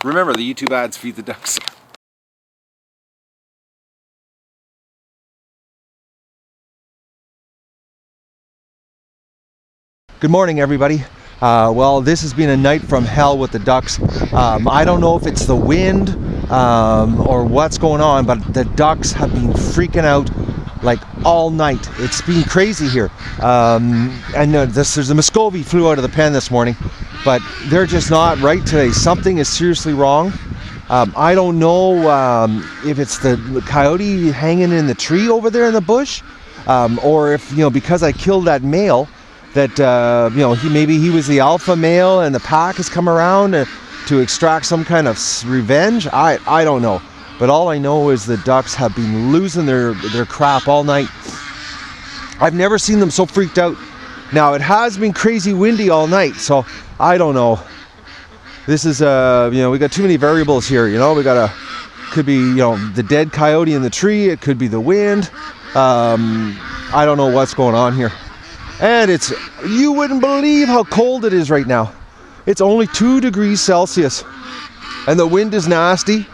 Remember, the YouTube ads feed the ducks. Good morning, everybody. Well, this has been a night from hell with the ducks. I don't know if it's the wind or what's going on, but the ducks have been freaking out like all night. It's been crazy here. There's a Muscovy flew out of the pen this morning, but they're just not right today. Something is seriously wrong. I don't know if it's the coyote hanging in the tree over there in the bush, or if, because I killed that male, that maybe he was the alpha male and the pack has come around to extract some kind of revenge. I don't know, but all I know is the ducks have been losing their crap all night. I've never seen them so freaked out. Now, it has been crazy windy all night, so I don't know. This is we got too many variables here. Could be the dead coyote in the tree, it could be the wind. I don't know what's going on here. And you wouldn't believe how cold it is right now. It's only 2 degrees Celsius. And the wind is nasty.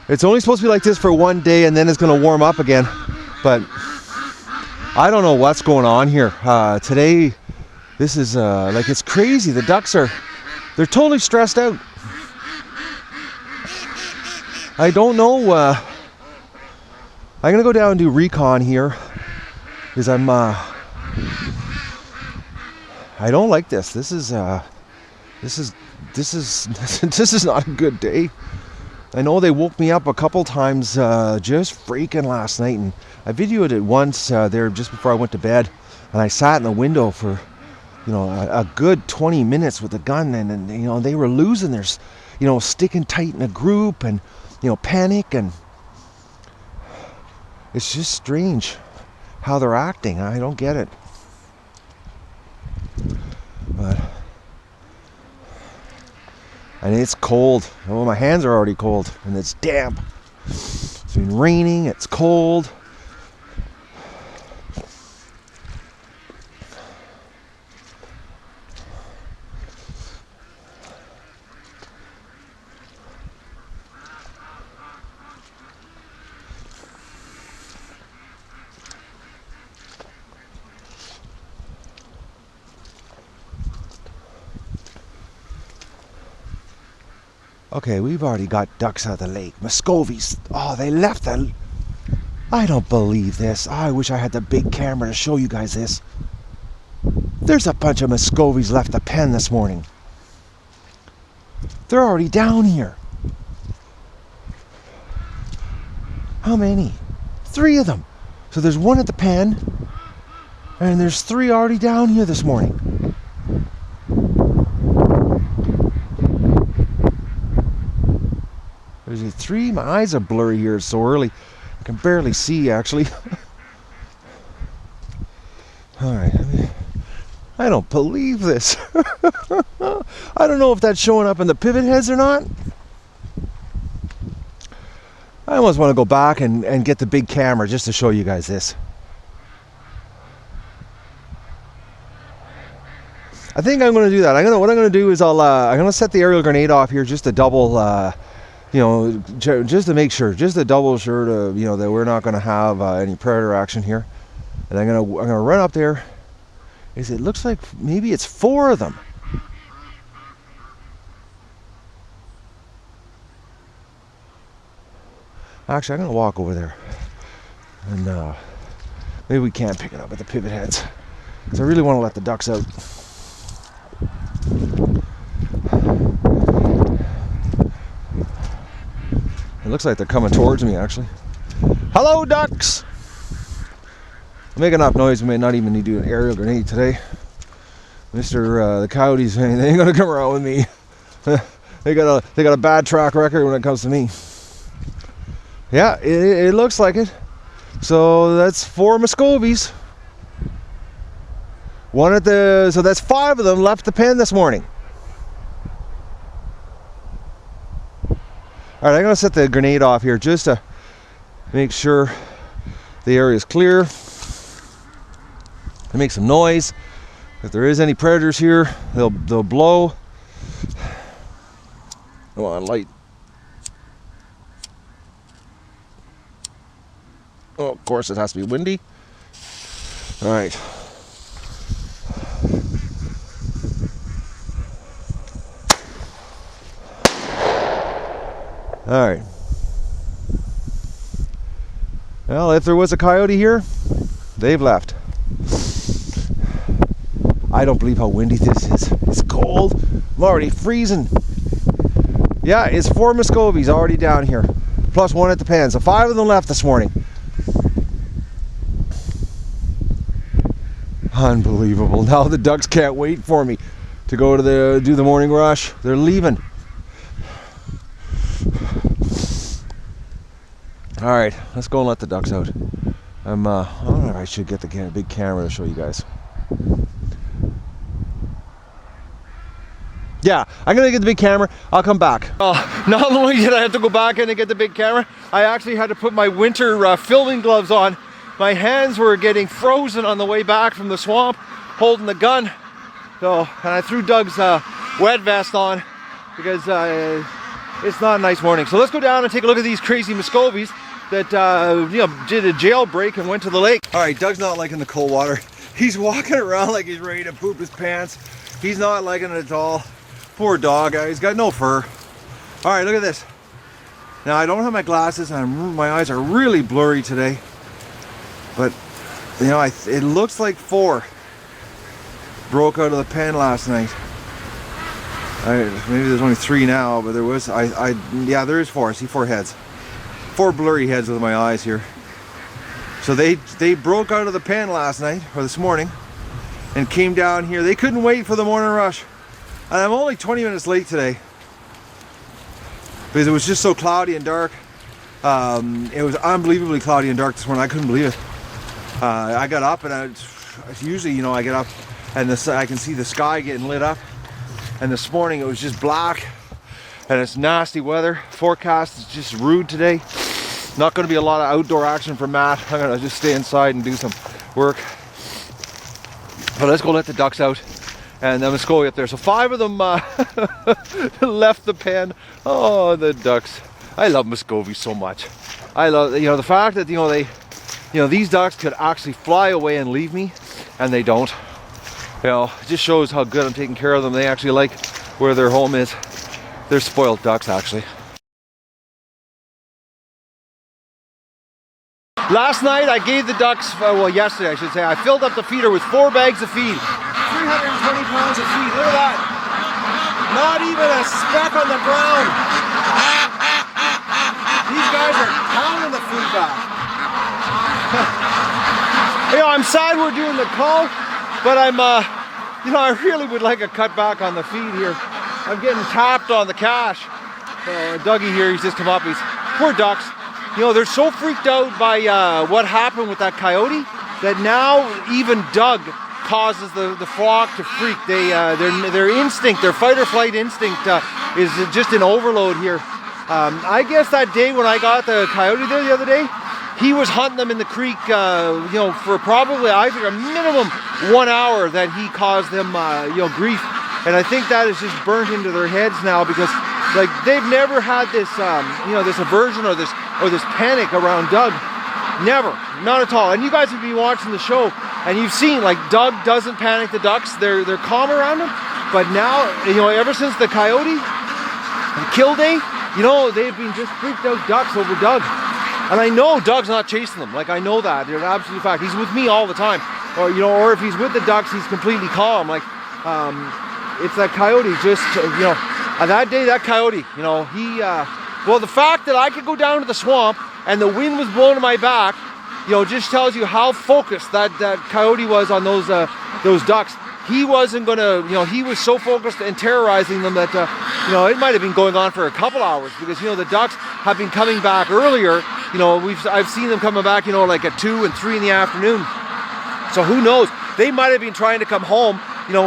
It's only supposed to be like this for one day and then it's going to warm up again. But I don't know what's going on here. Today, this is it's crazy. The ducks they're totally stressed out. I don't know. I'm going to go down and do recon here. Because I don't like this. This is not a good day. I know they woke me up a couple times just freaking last night, and I videoed it once there just before I went to bed, and I sat in the window for a good 20 minutes with the gun, and they were losing their sticking tight in a group, and panic, and it's just strange how they're acting. I don't get it. And it's cold. Oh, my hands are already cold, and it's damp. It's been raining, it's cold. Okay, we've already got ducks out of the lake. Muscovies. Oh, they left the... I don't believe this. I wish I had the big camera to show you guys this. There's a bunch of Muscovies left the pen this morning. They're already down here. How many? 3 of them. So there's 1 at the pen, and there's 3 already down here this morning. There's 3. My eyes are blurry here. It's so early. I can barely see, actually. Alright. I don't believe this. I don't know if that's showing up in the pivot heads or not. I almost want to go back and get the big camera just to show you guys this. I think I'm going to do that. What I'm going to do is I'm going to set the aerial grenade off here just to double... just to make sure, just to double sure to, that we're not going to have any predator action here. And I'm gonna run up there. It looks like maybe it's 4 of them. Actually, I'm gonna walk over there, and maybe we can't pick it up at the pivot heads, because I really want to let the ducks out. It looks like they're coming towards me, actually. Hello, ducks! I'm making enough noise, we may not even need to do an aerial grenade today. The coyotes, they ain't gonna come around with me. They got a bad track record when it comes to me. Yeah, it looks like it. So that's 4 Muscovies. So that's 5 of them left the pen this morning. Alright, I'm going to set the grenade off here just to make sure the area is clear. And make some noise. If there is any predators here, they'll blow. Come on, light. Oh, of course it has to be windy. All right. All right. Well, if there was a coyote here, they've left. I don't believe how windy this is. It's cold. I'm already freezing. Yeah, it's 4 Muscovies already down here, plus 1 at the pen. So 5 of them left this morning. Unbelievable. Now the ducks can't wait for me to go to do the morning rush. They're leaving. All right, let's go and let the ducks out. I don't know if I should get the big camera to show you guys. Yeah, I'm gonna get the big camera. I'll come back. Not only did I have to go back in and get the big camera, I actually had to put my winter filming gloves on. My hands were getting frozen on the way back from the swamp, holding the gun. So, and I threw Doug's wet vest on because it's not a nice morning. So let's go down and take a look at these crazy Muscovies that did a jailbreak and went to the lake. All right, Doug's not liking the cold water. He's walking around like he's ready to poop his pants. He's not liking it at all. Poor dog, he's got no fur. All right, look at this. Now I don't have my glasses and my eyes are really blurry today. But, you know, it looks like 4 broke out of the pen last night. Maybe there's only 3 now, but there was, yeah, there is 4. I see 4 heads. 4 blurry heads with my eyes here. So they broke out of the pen last night, or this morning, and came down here. They couldn't wait for the morning rush. And I'm only 20 minutes late today because it was just so cloudy and dark. It was unbelievably cloudy and dark this morning. I couldn't believe it. I got up and usually, you know, I get up and I can see the sky getting lit up. And this morning it was just black and it's nasty weather. Forecast is just rude today. Not going to be a lot of outdoor action for Matt. I'm going to just stay inside and do some work. But let's go let the ducks out. And then let's go up there. So 5 of them left the pen. Oh, the ducks. I love Muscovy so much. I love, you know, the fact that, these ducks could actually fly away and leave me, and they don't. You know, it just shows how good I'm taking care of them. They actually like where their home is. They're spoiled ducks, actually. Last night I gave the ducks, well, yesterday I should say, I filled up the feeder with 4 bags of feed. 320 pounds of feed, look at that. Not even a speck on the ground. These guys are pounding the food back. I'm sad we're doing the cull, but I really would like a cut back on the feed here. I'm getting tapped on the cash. Dougie here, he's just come up, poor ducks. They're so freaked out by what happened with that coyote that now even Doug causes the flock to freak. Their instinct, their fight or flight instinct is just in overload here. I guess that day when I got the coyote there the other day, he was hunting them in the creek, for probably, I think, a minimum 1 hour that he caused them, grief. And I think that is just burnt into their heads now because, like, they've never had this, this aversion or this panic around Doug. Never, not at all. And you guys have been watching the show, and you've seen, like, Doug doesn't panic the ducks. They're calm around him. But now, ever since the coyote, the kill day, they've been just freaked out ducks over Doug. And I know Doug's not chasing them. Like, I know that. There's an absolute fact. He's with me all the time. Or if he's with the ducks, he's completely calm. Like, it's that coyote just, that day, that coyote, well, the fact that I could go down to the swamp and the wind was blowing in my back, just tells you how focused that coyote was on those ducks. He wasn't gonna, he was so focused and terrorizing them that, it might have been going on for a couple hours because, the ducks have been coming back earlier. I've seen them coming back, like at 2 and 3 in the afternoon. So who knows? They might have been trying to come home,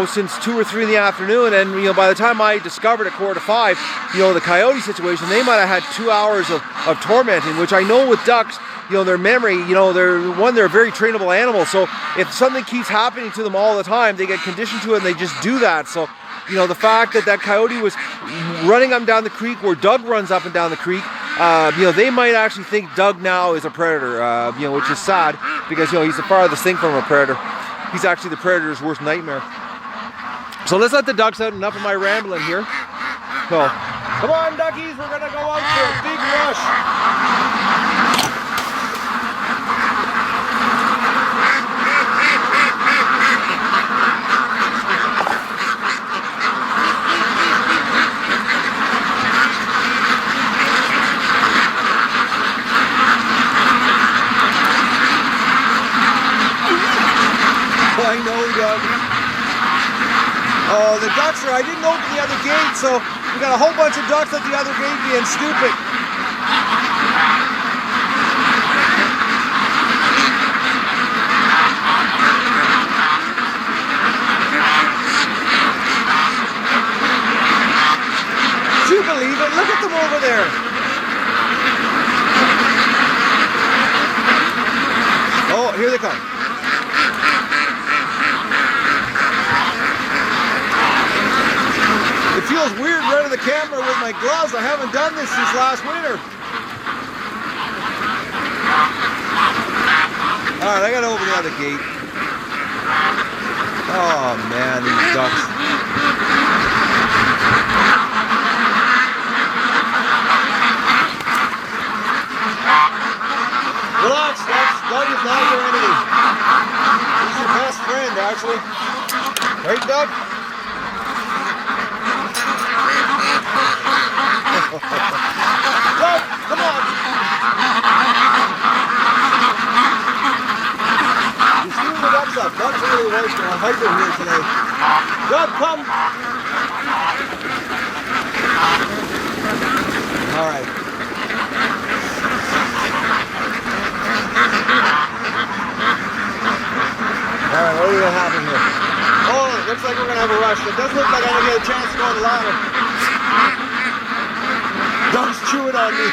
since 2 or 3 in the afternoon, and by the time I discovered at 4:45, the coyote situation, they might have had 2 hours of tormenting, which I know with ducks, their memory, they're a very trainable animal, so if something keeps happening to them all the time, they get conditioned to it and they just do that. So you know, the fact that that coyote was running up and down the creek where Doug runs up and down the creek, you know, they might actually think Doug now is a predator, you know, which is sad because, you know, he's the farthest thing from a predator. He's actually the predator's worst nightmare. So let's let the ducks out. Enough of my rambling here. So, come on, duckies, we're gonna go out for a big rush. I know, Doug. Oh, the ducks are, I didn't open the other gate, so we got a whole bunch of ducks at the other gate being stupid. Do you believe it? Look at them over there. Oh, here they come. It feels weird running the camera with my gloves. I haven't done this since last winter. Alright, I gotta open the other gate. Oh man, these ducks. Relax, ducks. Doug is not your enemy. He's your best friend, actually. Right, Doug? Doug, come on! You're shooting the ducks up. Doug's really wasting a hyper here today. Doug, come! Alright. Alright, what are we gonna have in here? Oh, it looks like we're gonna have a rush. It doesn't look like I'm gonna get a chance to go on the ladder. Doug's chewing on me.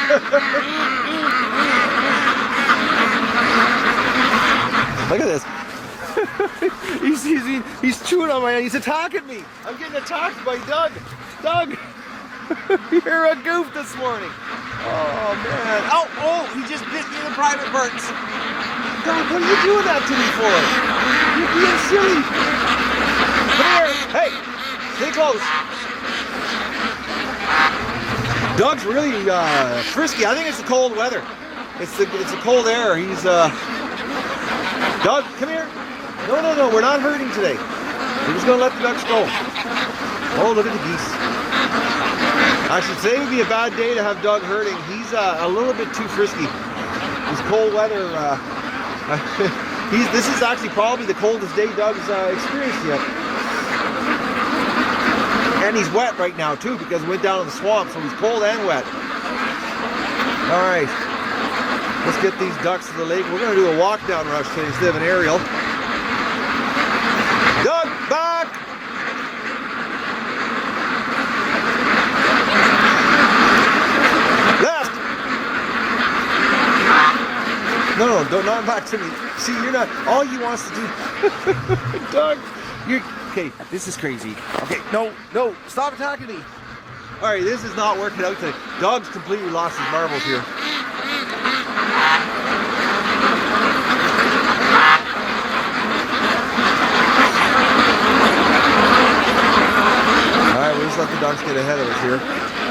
Look at this. he's chewing on my hand. He's attacking me. I'm getting attacked by Doug. Doug, you're a goof this morning. Oh man. Oh, he just bit me in the private parts. Doug, what are you doing that to me for? You're being silly. Come here. Hey, stay close. Doug's really frisky. I think it's the cold weather. It's the cold air. He's Doug, come here. No, we're not herding today. We're just gonna let the ducks go. Oh, look at the geese. I should say it would be a bad day to have Doug herding. He's a little bit too frisky. This cold weather. This is actually probably the coldest day Doug's experienced yet. And he's wet right now too because he went down in the swamp, so he's cold and wet. All right, let's get these ducks to the lake. We're gonna do a walk down rush today instead of an aerial. Doug, back! Left! No, don't, not back to me. See, you're not, all he wants to do, Doug, you're, okay, this is crazy. Okay, no, stop attacking me. All right, this is not working out today. Doug's completely lost his marbles here. All right, we'll just let the ducks get ahead of us here.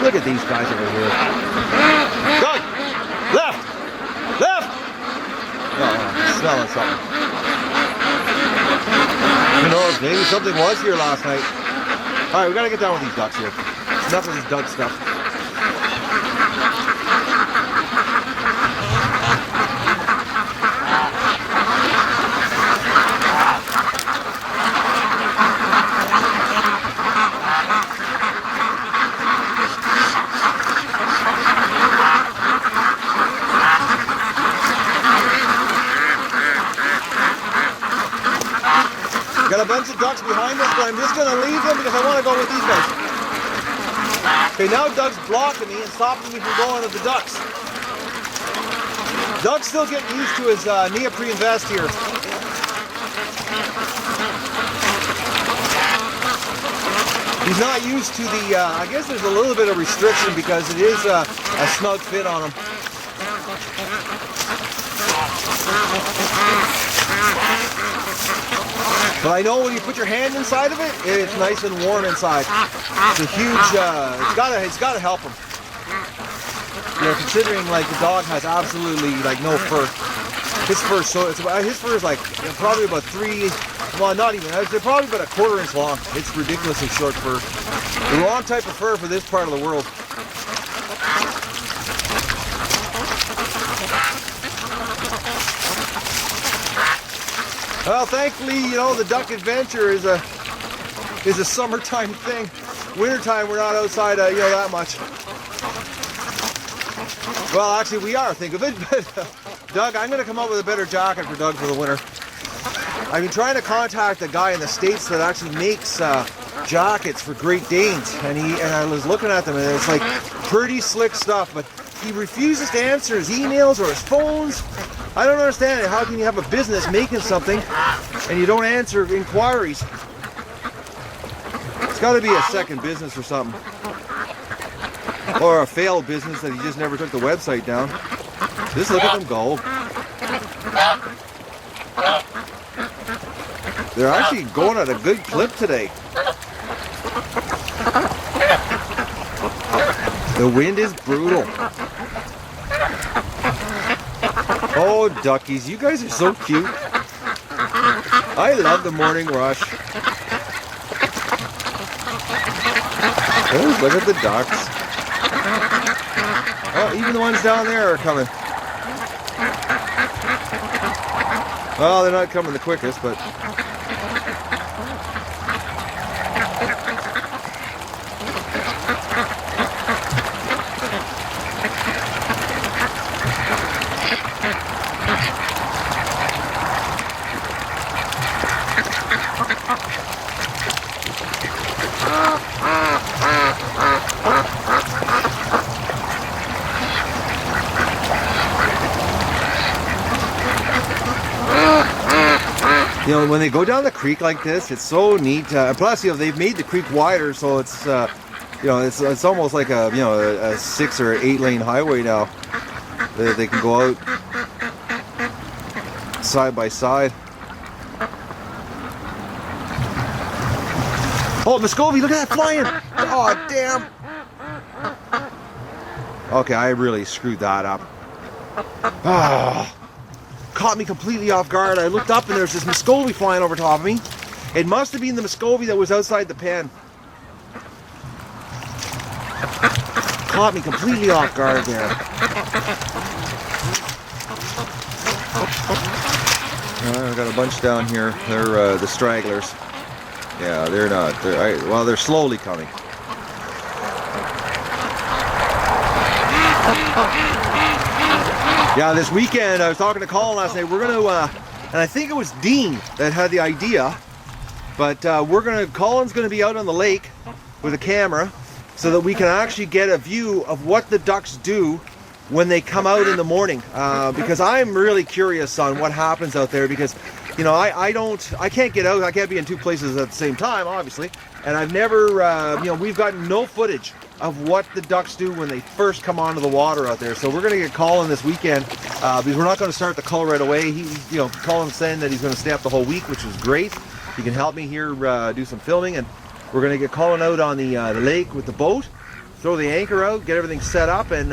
Look at these guys over here. Doug, left. Oh, smelling something. Who knows, maybe something was here last night. All right, we gotta get down with these ducks here. Enough of this Doug stuff. Got a bunch of ducks behind us, but I'm just going to leave them because I want to go with these guys. Okay, now Doug's blocking me and stopping me from going with the ducks. Doug's still getting used to his neoprene vest here. He's not used to the, I guess there's a little bit of restriction because it is a snug fit on him. But I know when you put your hand inside of it, it's nice and warm inside. It's a huge, it's gotta help him. You know, considering like the dog has absolutely like no fur. His fur, his fur is like probably about well, not even, they're probably about a 1/4 inch long. It's ridiculously short fur. The wrong type of fur for this part of the world. Well, thankfully, you know, the duck adventure is a summertime thing. Wintertime, we're not outside, you know, that much. Well, actually, we are, think of it. But Doug, I'm going to come up with a better jacket for Doug for the winter. I've been trying to contact a guy in the States that actually makes jackets for Great Danes, and I was looking at them, and it's like pretty slick stuff, but he refuses to answer his emails or his phones. I don't understand it. How can you have a business making something and you don't answer inquiries? It's got to be a second business or something. Or a failed business that he just never took the website down. Just look at them go. They're actually going at a good clip today. The wind is brutal. Oh, duckies, you guys are so cute. I love the morning rush. Oh, look at the ducks. Oh, even the ones down there are coming. Well, they're not coming the quickest, but... You know, when they go down the creek like this, it's so neat. Plus, you know, they've made the creek wider, so it's, you know, it's almost like a, you know, a 6 or 8 lane highway now. They can go out side by side. Oh, Muscovy, look at that flying! Oh, damn! Okay, I really screwed that up. Ah. Caught me completely off guard. I looked up and there's this Muscovy flying over top of me. It must have been the Muscovy that was outside the pen. Caught me completely off guard there. I've got a bunch down here. They're the stragglers. Yeah, they're not. Well, they're slowly coming. Yeah, this weekend I was talking to Colin last night. We're going to, and I think it was Dean that had the idea, but Colin's going to be out on the lake with a camera so that we can actually get a view of what the ducks do when they come out in the morning. Because I'm really curious on what happens out there because, you know, I can't get out. I can't be in two places at the same time, obviously. And I've never, you know, we've got no footage of what the ducks do when they first come onto the water out there. So we're going to get Colin this weekend because we're not going to start the cull right away. You know, Colin's saying that he's going to stay up the whole week, which is great. He can help me here do some filming, and we're going to get Colin out on the lake with the boat, throw the anchor out, get everything set up, and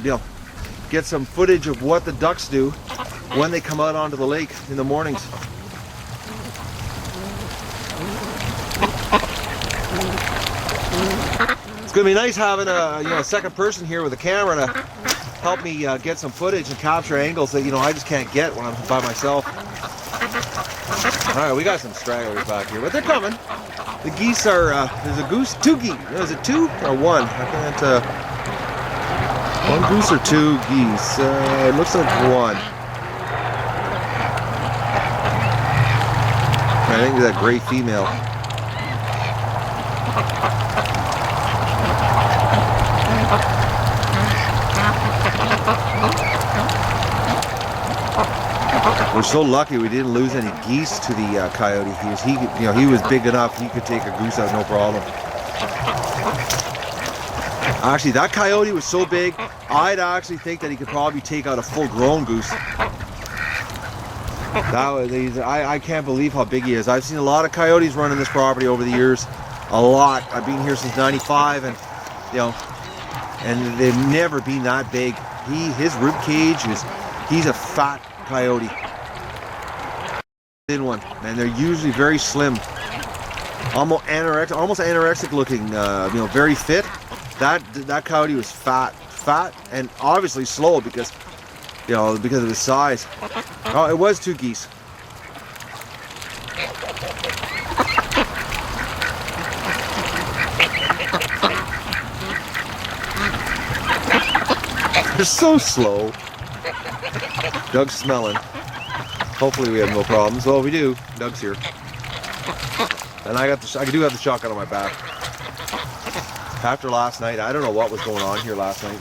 you know, get some footage of what the ducks do when they come out onto the lake in the mornings. It's going to be nice having a second person here with a camera to help me get some footage and capture angles that, you know, I just can't get when I'm by myself. All right, we got some stragglers back here, but they're coming. The geese are, there's a goose, 2 geese. Is it 2 or 1? I can't, 1 goose or 2 geese? It looks like 1. I think it's that gray female. We're so lucky we didn't lose any geese to the coyote. He was big enough he could take a goose out no problem. Actually, that coyote was so big, I'd actually think that he could probably take out a full-grown goose. That was, I can't believe how big he is. I've seen a lot of coyotes running this property over the years. A lot. I've been here since '95, and you know, and they've never been that big. His rib cage he's a fat coyote. Thin one, and they're usually very slim, almost anorexic looking. You know, very fit. That coyote was fat, and obviously slow because, you know, because of his size. Oh, it was 2 geese. They're so slow. Doug's smelling. Hopefully we have no problems. Well, we do. Doug's here, and I do have the shotgun on my back. After last night, I don't know what was going on here last night.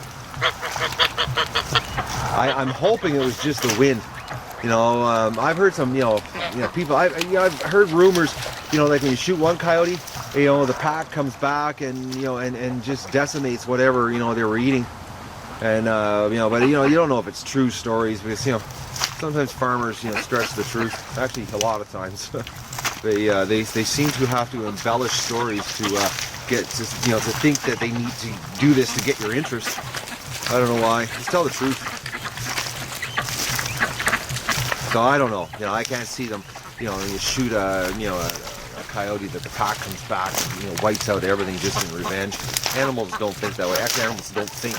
I'm hoping it was just the wind. You know, I've heard some, people. I've heard rumors. You know, like when you shoot one coyote, you know, the pack comes back and and just decimates whatever they were eating. And but you don't know if it's true stories because sometimes farmers stretch the truth. Actually, a lot of times they seem to have to embellish stories to get to to think that they need to do this to get your interest. I don't know why. Just tell the truth. So I don't know. I can't see them. You shoot a coyote that the pack comes back and wipes out everything just in revenge. Animals don't think that way. Actually, animals don't think.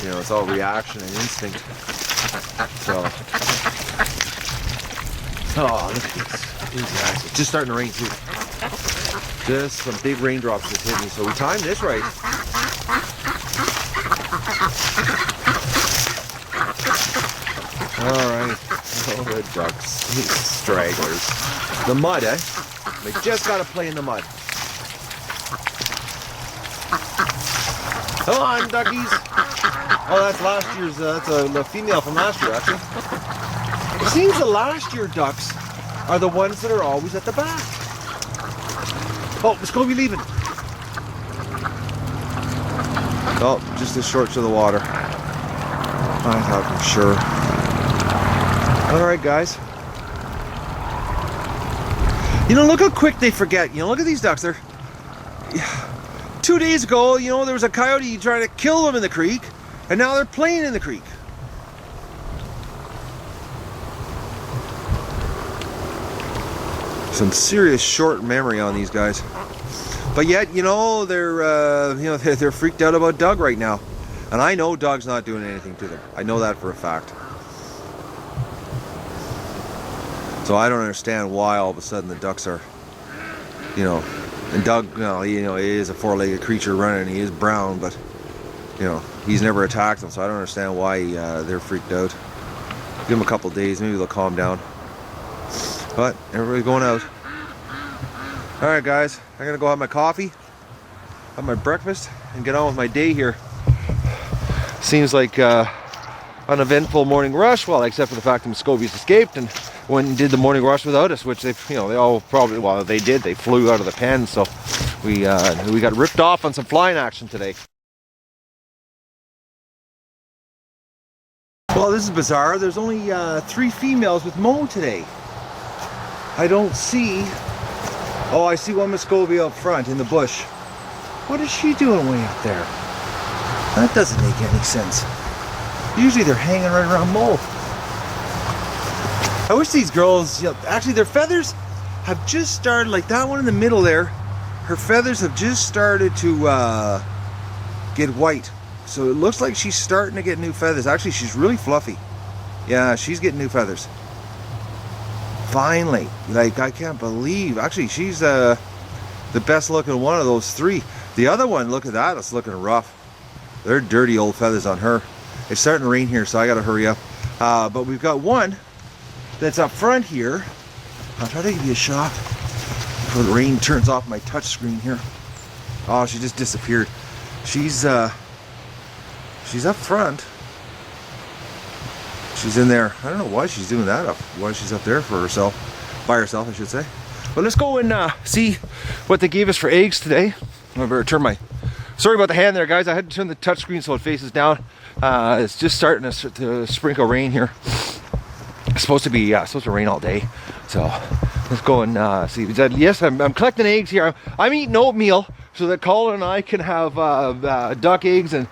It's all reaction and instinct. So, oh, look at this. It's just starting to rain too. Just some big raindrops just hit me. So we timed this right. All right. Oh, the ducks, these stragglers. The mud, eh? They just got to play in the mud. Come on, duckies. Oh, that's last year's, that's a female from last year, actually. It seems the last year ducks are the ones that are always at the back. Oh, Muscovy leaving. Oh, just a short to the water. I thought for sure. All right, guys. Look how quick they forget. Look at these ducks. They're 2 days ago, there was a coyote trying to kill them in the creek, and now they're playing in the creek. Some serious short memory on these guys. But yet, they're freaked out about Doug right now. And I know Doug's not doing anything to them. I know that for a fact. So I don't understand why all of a sudden the ducks are, and Doug, he is a 4-legged creature running, and he is brown, but, he's never attacked them, so I don't understand why they're freaked out. Give them a couple days, maybe they'll calm down. But everybody's going out. All right, guys, I'm gonna go have my coffee, have my breakfast, and get on with my day here. Seems like uneventful morning rush, well, except for the fact that Muscovy's escaped and went and did the morning rush without us, which they all probably, well, they did. They flew out of the pen, so we got ripped off on some flying action today. Well, this is bizarre. There's only 3 females with Mo today. I don't see. Oh, I see one Muscovy up front in the bush. What is she doing way up there? That doesn't make any sense. Usually they're hanging right around Mo. I wish these girls, actually their feathers have just started, like that one in the middle there, her feathers have just started to get white. So it looks like she's starting to get new feathers. Actually, she's really fluffy. Yeah, she's getting new feathers. Finally. Like, I can't believe. Actually, she's the best looking one of those 3. The other one, look at that, it's looking rough. They're dirty old feathers on her. It's starting to rain here, so I gotta hurry up. But we've got one that's up front here. I'll try to give you a shot before the rain turns off my touch screen here. Oh, she just disappeared. She's up front. She's in there. I don't know why she's doing that why she's up there for herself. By herself, I should say. But let's go and see what they gave us for eggs today. I better turn my... Sorry about the hand there, guys. I had to turn the touchscreen so it faces down. It's just starting to sprinkle rain here. It's supposed to rain all day. So let's go and see. Yes, I'm collecting eggs here. I'm eating oatmeal so that Colin and I can have duck eggs and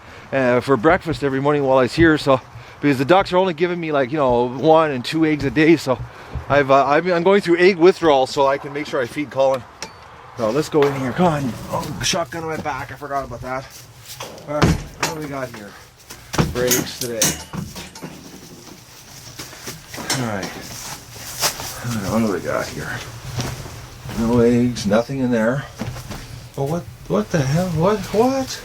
for breakfast every morning while I was here. So because the ducks are only giving me like 1 and 2 eggs a day, so I'm going through egg withdrawal so I can make sure I feed Colin. So let's go in here. Come on. Oh, shotgun on my back. I forgot about that. All right, what do we got here for eggs today? All right. What do we got here? No eggs, nothing in there. Oh, what the hell? What?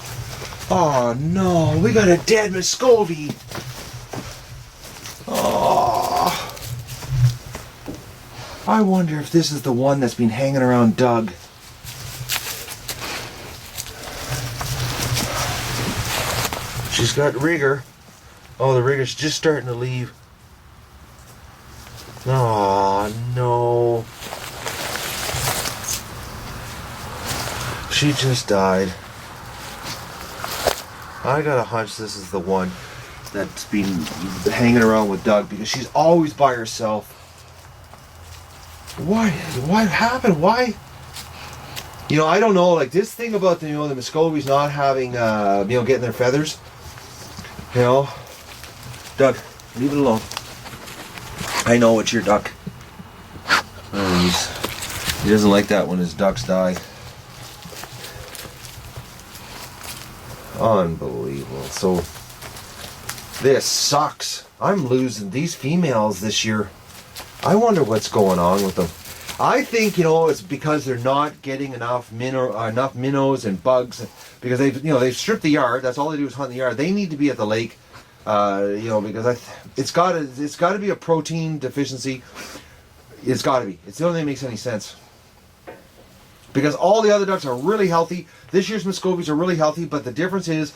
Oh no, we got a dead Muscovy. Oh. I wonder if this is the one that's been hanging around Doug. She's got rigor. Oh, the rigor's just starting to leave. Oh, no. She just died. I got a hunch this is the one that's been hanging around with Doug because she's always by herself. What happened? Why? I don't know. Like this thing about the the Muscovies not having getting their feathers. Doug, leave it alone. I know it's your duck. He doesn't like that when his ducks die. Unbelievable. So this sucks. I'm losing these females this year. I wonder what's going on with them. I think it's because they're not getting enough minnows and bugs because they've stripped the yard. That's all they do is hunt the yard. They need to be at the lake, because it's got to be a protein deficiency. It's got to be. It's the only thing that makes any sense. Because all the other ducks are really healthy. This year's Muscovies are really healthy, but the difference is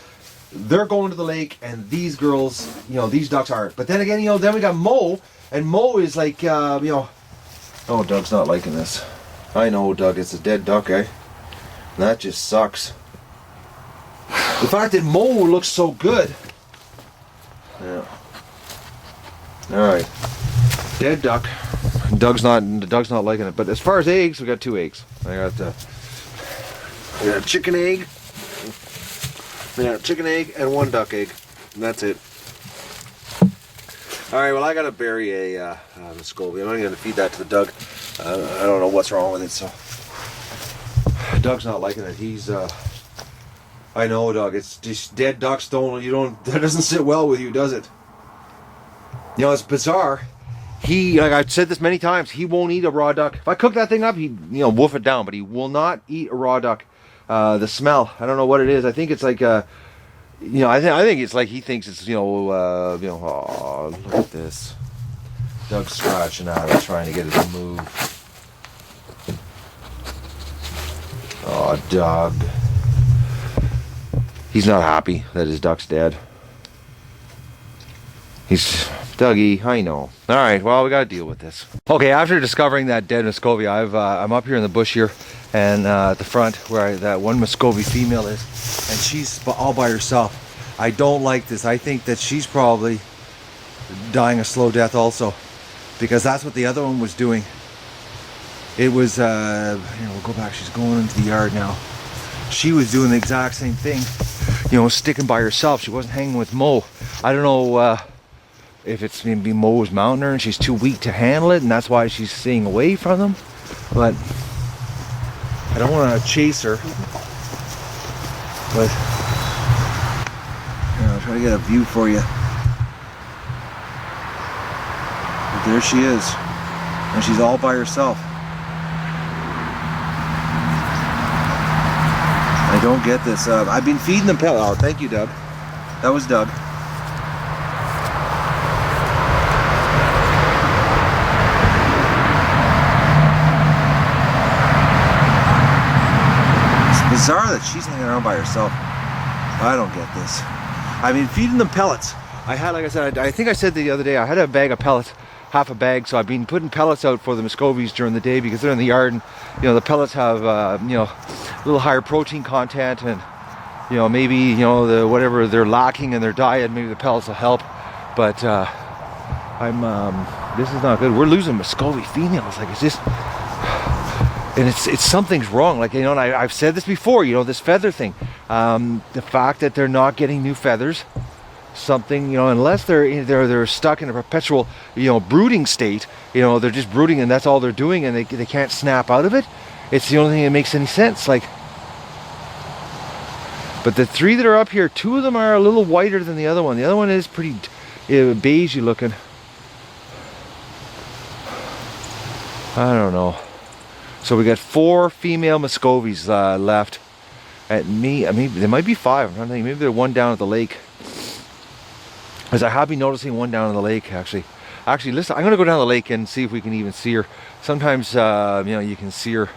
they're going to the lake and these girls, these ducks aren't. But then again, then we got Mo, and Mo is like, oh, Doug's not liking this. I know, Doug, it's a dead duck, eh? That just sucks. The fact that Mo looks so good. Yeah. Alright. Dead duck. Doug's not liking it. But as far as eggs, we got 2 eggs. I got a chicken egg. We got a chicken egg and 1 duck egg. And that's it. Alright, well I gotta bury a Muscovy. I'm only gonna feed that to the Doug. I don't know what's wrong with it, so Doug's not liking it. He's I know, Doug, it's just dead ducks that doesn't sit well with you, does it? It's bizarre. Like I've said this many times, he won't eat a raw duck. If I cook that thing up, he'd wolf it down, but he will not eat a raw duck. The smell, I don't know what it is. I think it's like I think it's like he thinks it's oh, look at this. Doug's scratching at it, trying to get it to move. Oh, Doug. He's not happy that his duck's dead. Dougie, I know. Alright, well, we gotta deal with this. Okay, after discovering that dead Muscovy, I'm up here in the bush here, and at the front where that one Muscovy female is, and she's all by herself. I don't like this. I think that she's probably dying a slow death also, because that's what the other one was doing. It was, we'll go back. She's going into the yard now. She was doing the exact same thing, sticking by herself. She wasn't hanging with Mo. I don't know if it's maybe Mo's mounting her and she's too weak to handle it, and that's why she's staying away from them. But I don't want to chase her. But I'll try to get a view for you. But there she is, and she's all by herself. I don't get this. I've been feeding them pellets. Oh, thank you, Doug. That was Doug. It's bizarre that she's hanging around by herself. I don't get this. I've been feeding them pellets. I had, like I said, I think I said the other day, I had a bag of pellets, half a bag, so I've been putting pellets out for the Muscovies during the day because they're in the yard, and the pellets have little higher protein content, and you know, maybe, you know, the whatever they're lacking in their diet, maybe the pellets will help. But this is not good. We're losing Muscovy females. Like, it's just, and it's something's wrong. Like, you know, and I've said this before, you know, this feather thing, the fact that they're not getting new feathers, something, you know, unless they're stuck in a perpetual, you know, brooding state, you know, they're just brooding and that's all they're doing, and they can't snap out of it. It's the only thing that makes any sense. Like, but the 3 that are up here, 2 of them are a little whiter than the other one. The other one is pretty beigey looking. I don't know. So we got 4 female Muscovies left. I mean, there might be 5. I'm trying to think. Maybe there's one down at the lake. Because I have been noticing one down in the lake, actually. Actually, listen, I'm going to go down the lake and see if we can even see her. Sometimes, you know, you can see the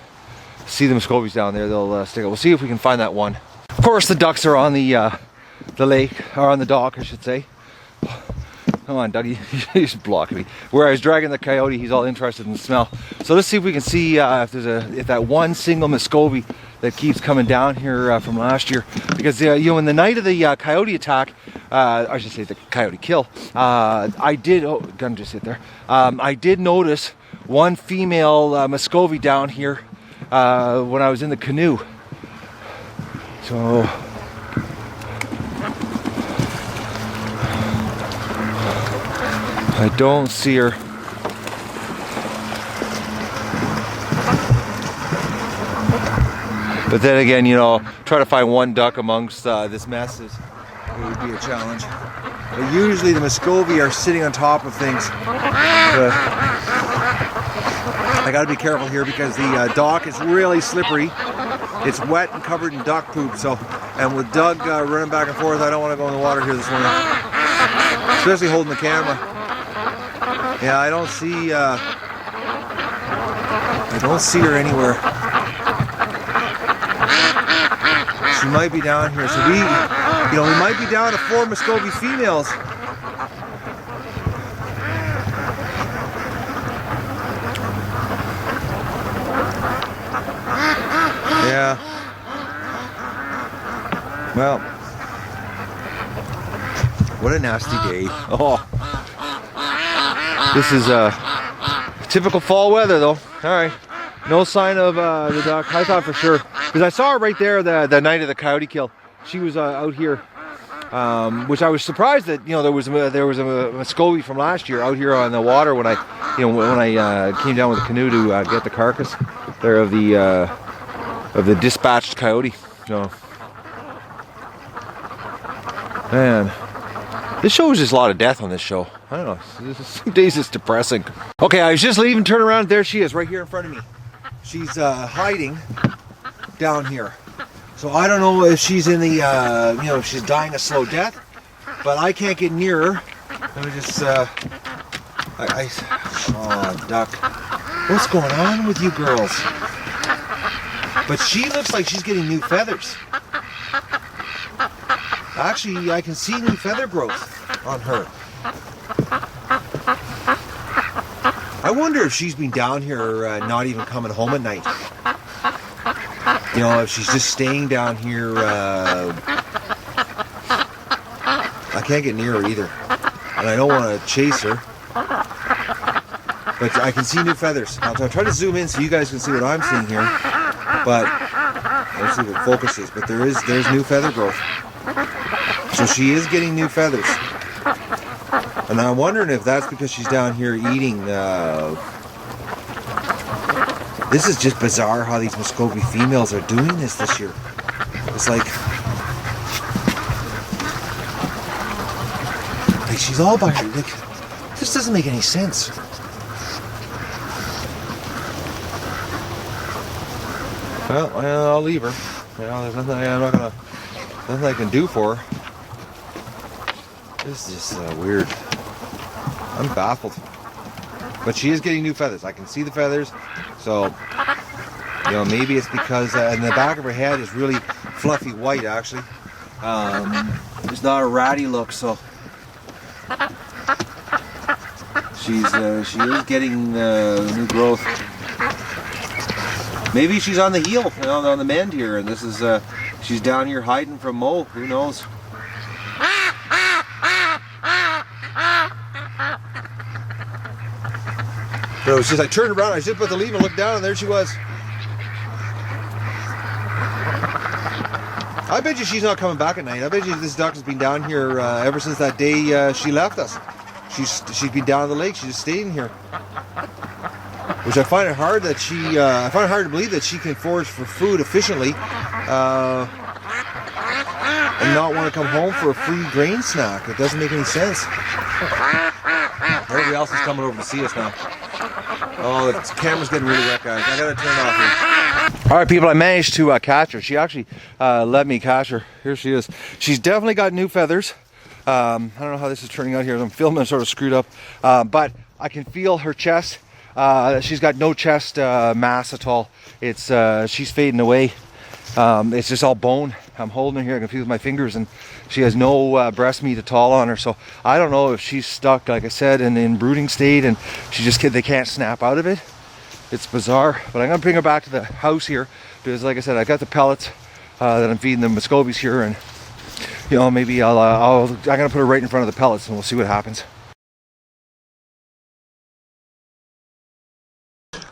Muscovies down there. They'll stick out. We'll see if we can find that one. Of course, the ducks are on the lake, or on the dock, I should say. Come on, Dougie, he's blocking me. Where I was dragging the coyote, he's all interested in the smell. So let's see if we can see if that one single Muscovy that keeps coming down here from last year. Because you know, in the night of the coyote attack, I should say the coyote kill, I did. Oh, gun just hit there. I did notice one female Muscovy down here when I was in the canoe. So. I don't see her. But then again, you know, try to find one duck amongst this mess it would be a challenge. But usually the Muscovy are sitting on top of things. But I gotta be careful here because the dock is really slippery. It's wet and covered in duck poop. So, and with Doug running back and forth, I don't want to go in the water here this morning, especially holding the camera. Yeah, I don't see her anywhere. She might be down here. So we might be down to 4 Muscovy females. Yeah. Well, what a nasty day. Oh. This is typical fall weather, though. All right, no sign of the duck. I thought for sure, because I saw her right there the night of the coyote kill. She was out here, which I was surprised that, you know, there was a Muscovy from last year out here on the water when I came down with the canoe to get the carcass there of the dispatched coyote. So, man. This show is just a lot of death on this show. I don't know. Some days it's depressing. Okay, I was just leaving, turn around. There she is, right here in front of me. She's hiding down here. So I don't know if she's in the, you know, if she's dying a slow death, but I can't get near her. Let me just, oh, duck. What's going on with you girls? But she looks like she's getting new feathers. Actually, I can see new feather growth on her. I wonder if she's been down here not even coming home at night. You know, if she's just staying down here. I can't get near her either. And I don't want to chase her. But I can see new feathers. I'll try to zoom in so you guys can see what I'm seeing here. But let's see what focus is. But there's new feather growth. So she is getting new feathers. And I'm wondering if that's because she's down here eating. This is just bizarre how these Muscovy females are doing this year. It's like she's all by her. Like, this doesn't make any sense. Well, I'll leave her. You know, there's nothing nothing I can do for her. This is just weird. I'm baffled. But she is getting new feathers. I can see the feathers. So, you know, maybe it's because and the back of her head is really fluffy white, actually. It's not a ratty look, so she is getting new growth. Maybe she's on the heel, you know, on the mend here, and this is she's down here hiding from Mo. Who knows? So she's like turned around. I just put the leave and looked down, and there she was. I bet you she's not coming back at night. I bet you this duck has been down here ever since that day she left us. She's been down the lake. She just stayed in here, which I find it hard that she. I find it hard to believe that she can forage for food efficiently and not want to come home for a free grain snack. It doesn't make any sense. Everybody else is coming over to see us now. Oh, the camera's getting really wet, guys. I gotta turn it off here. All right, people, I managed to catch her. She actually let me catch her. Here she is. She's definitely got new feathers. I don't know how this is turning out here. I'm filming sort of screwed up, but I can feel her chest. She's got no chest mass at all. It's she's fading away. It's just all bone. I'm holding her here. I can feel with my fingers, and she has no breast meat at all on her. So I don't know if she's stuck, like I said, in brooding state, and they can't snap out of it. It's bizarre, but I'm gonna bring her back to the house here because, like I said, I got the pellets that I'm feeding the Muscovies here, and you know, maybe I'm gonna put her right in front of the pellets, and we'll see what happens.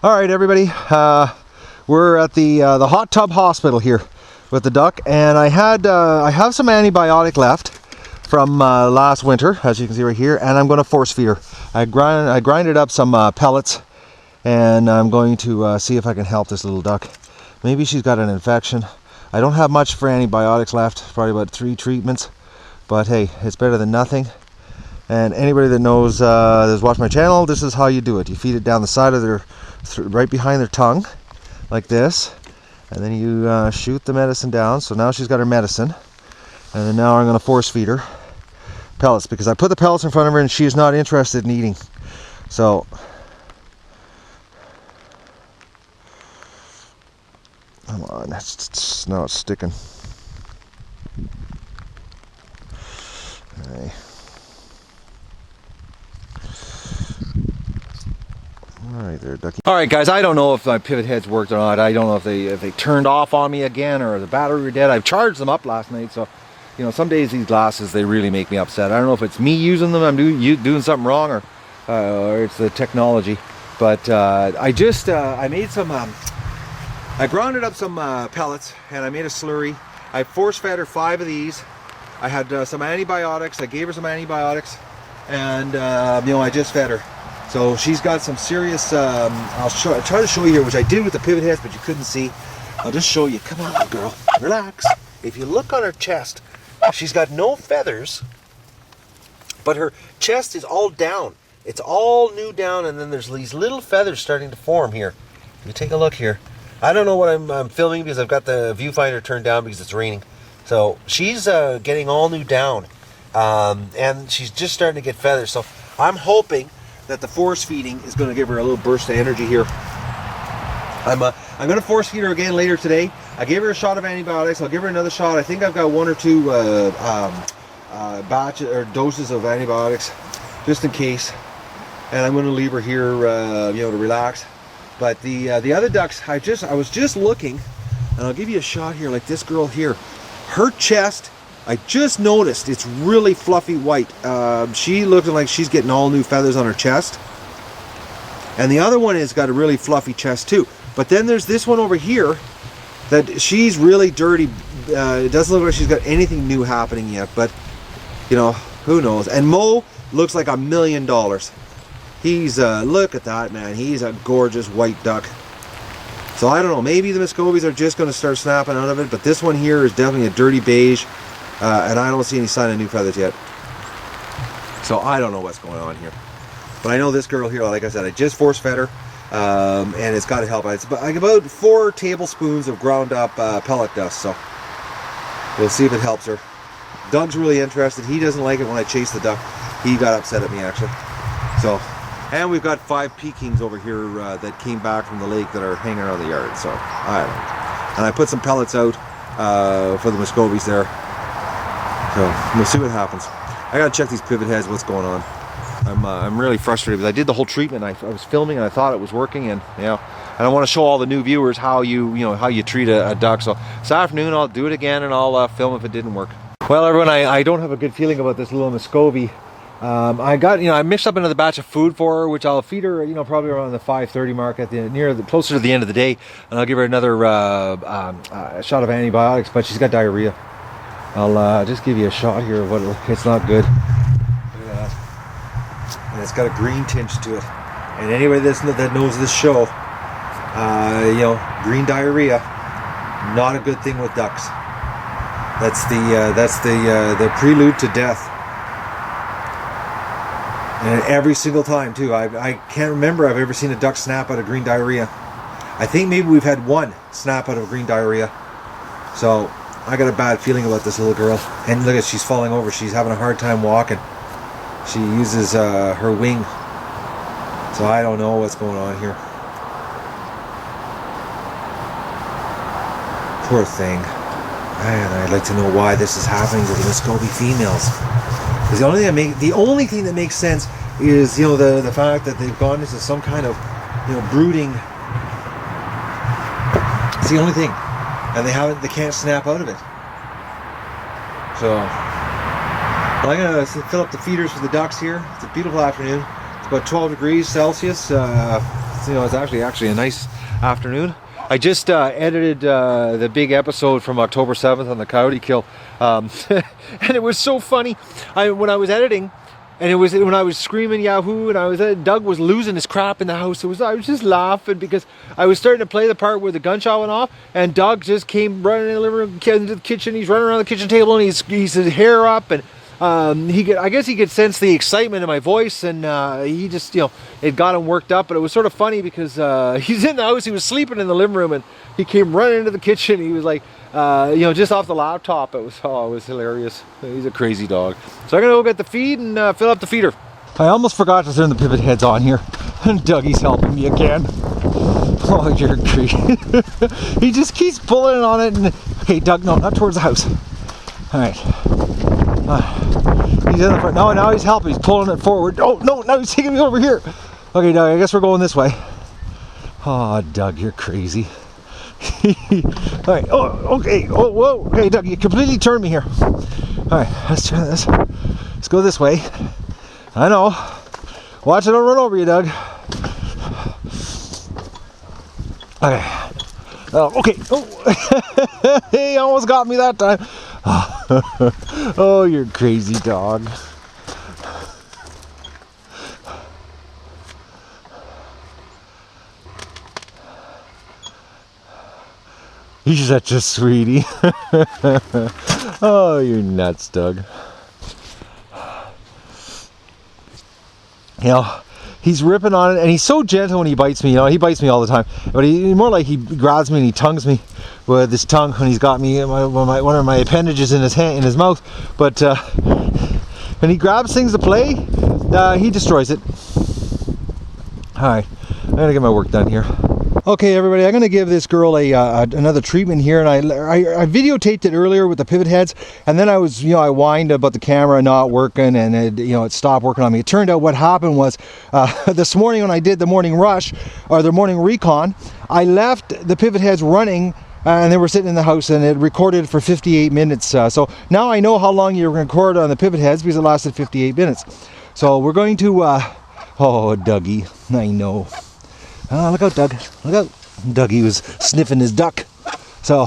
All right, everybody, we're at the hot tub hospital here with the duck, and I have some antibiotic left from last winter, as you can see right here, and I'm going to force feed her. I grinded up some pellets, and I'm going to see if I can help this little duck. Maybe she's got an infection. I don't have much for antibiotics left, probably about 3 treatments, but hey, it's better than nothing. And anybody that knows, that's watched my channel, this is how you do it. You feed it down the side of their, right behind their tongue, like this, and then you shoot the medicine down. So now she's got her medicine, and then now I'm going to force feed her pellets, because I put the pellets in front of her and she is not interested in eating. So come on, now it's sticking. Okay. Alright there, ducky. Alright guys, I don't know if my pivot heads worked or not. I don't know if they turned off on me again, or the battery were dead. I've charged them up last night, so you know, some days these glasses, they really make me upset. I don't know if it's me using them, I'm doing something wrong, or it's the technology. But I made some, I grounded up some pellets, and I made a slurry. I force fed her 5 of these. I had some antibiotics. I gave her some antibiotics, and you know, I just fed her. So she's got some serious, I'll try to show you here, which I did with the pivot heads, but you couldn't see. I'll just show you. Come on, girl, relax. If you look on her chest, she's got no feathers, but her chest is all down. It's all new down, and then there's these little feathers starting to form here. You take a look here. I don't know what I'm filming because I've got the viewfinder turned down because it's raining. So she's getting all new down, and she's just starting to get feathers. So I'm hoping that the force feeding is going to give her a little burst of energy here. I'm going to force feed her again later today. I gave her a shot of antibiotics. I'll give her another shot. I think I've got 1 or 2 batches or doses of antibiotics, just in case. And I'm going to leave her here, you know, to relax. But the other ducks, I was just looking, and I'll give you a shot here, like this girl here. Her chest, I just noticed, it's really fluffy white. She looking like she's getting all new feathers on her chest. And the other one has got a really fluffy chest too. But then there's this one over here that she's really dirty. It doesn't look like she's got anything new happening yet, but you know, who knows. And Mo looks like $1 million. He's, look at that, man. He's a gorgeous white duck. So I don't know, maybe the Muscovies are just going to start snapping out of it, but this one here is definitely a dirty beige, and I don't see any sign of new feathers yet. So I don't know what's going on here. But I know this girl here, like I said, I just force fed her, and it's got to help. It's about 4 tablespoons of ground up pellet dust, so we'll see if it helps her. Doug's really interested. He doesn't like it when I chase the duck. He got upset at me, actually. So, and we've got 5 Pekings over here that came back from the lake that are hanging around the yard. So, I don't know. And I put some pellets out for the Muscovies there. So, we'll see what happens. I gotta check these pivot heads, what's going on. I'm really frustrated because I did the whole treatment. I was filming and I thought it was working, and you know, and I want to show all the new viewers how you treat a duck. So this afternoon I'll do it again, and I'll film if it didn't work. Well, everyone, I don't have a good feeling about this little Muscovy. I mixed up another batch of food for her, which I'll feed her, probably around the 5:30 mark at closer to the end of the day, and I'll give her another shot of antibiotics. But she's got diarrhea. I'll just give you a shot here of what it's not good. Look at that, and it's got a green tinge to it. And anybody that knows this show, green diarrhea, not a good thing with ducks. That's the prelude to death. And every single time too. I can't remember I've ever seen a duck snap out of green diarrhea. I think maybe we've had one snap out of green diarrhea. So I got a bad feeling about this little girl. And look at, she's falling over. She's having a hard time walking. She uses her wing. So I don't know what's going on here. Poor thing. Man, I'd like to know why this is happening to the Muscovy females. Because the only thing that makes sense is the fact that they've gone into some kind of brooding. It's the only thing, and they can't snap out of it. So I'm gonna fill up the feeders for the ducks here. It's a beautiful afternoon. It's about 12 degrees Celsius. It's actually a nice afternoon. I just edited the big episode from October 7th on the coyote kill, and it was so funny. When I was editing, and when I was screaming Yahoo, and Doug was losing his crap in the house. I was just laughing because I was starting to play the part where the gunshot went off, and Doug just came running in the living room, into the kitchen. He's running around the kitchen table, and he's his hair up, and I guess he could sense the excitement in my voice, and he just, it got him worked up. But it was sort of funny because he's in the house, he was sleeping in the living room, and he came running into the kitchen. He was like, just off the laptop. It was hilarious. He's a crazy dog. So I'm gonna go get the feed and fill up the feeder. I almost forgot to turn the pivot heads on here, and Dougie's helping me again. Oh, you're crazy. He just keeps pulling on it, and okay, Doug, no, not towards the house. All right. He's in the front. No, now he's helping. He's pulling it forward. Oh, no, now he's taking me over here. Okay, Doug, I guess we're going this way. Oh, Doug, you're crazy. All right. Oh, okay. Oh, whoa. Okay, Doug, you completely turned me here. All right, let's try this. Let's go this way. I know. Watch it don't run over you, Doug. Okay. Okay. Oh, he almost got me that time. Oh, you're crazy, dog. You're such a sweetie. Oh, you're nuts, Doug. He's ripping on it, and he's so gentle when he bites me. He bites me all the time, but he more like he grabs me and he tongues me with his tongue when he's got me one of my appendages in his hand, in his mouth. But when he grabs things to play, he destroys it. All right, I'm gonna get my work done here. Okay, everybody, I'm gonna give this girl another treatment here, and I videotaped it earlier with the pivot heads, and then I was I whined about the camera not working, and it stopped working on me. It turned out what happened was this morning when I did the morning rush or the morning recon, I left the pivot heads running, and they were sitting in the house, and it recorded for 58 minutes. So now I know how long you record on the pivot heads because it lasted 58 minutes. So we're going to oh, Dougie, I know. Look out, Doug. Look out. Dougie was sniffing his duck. So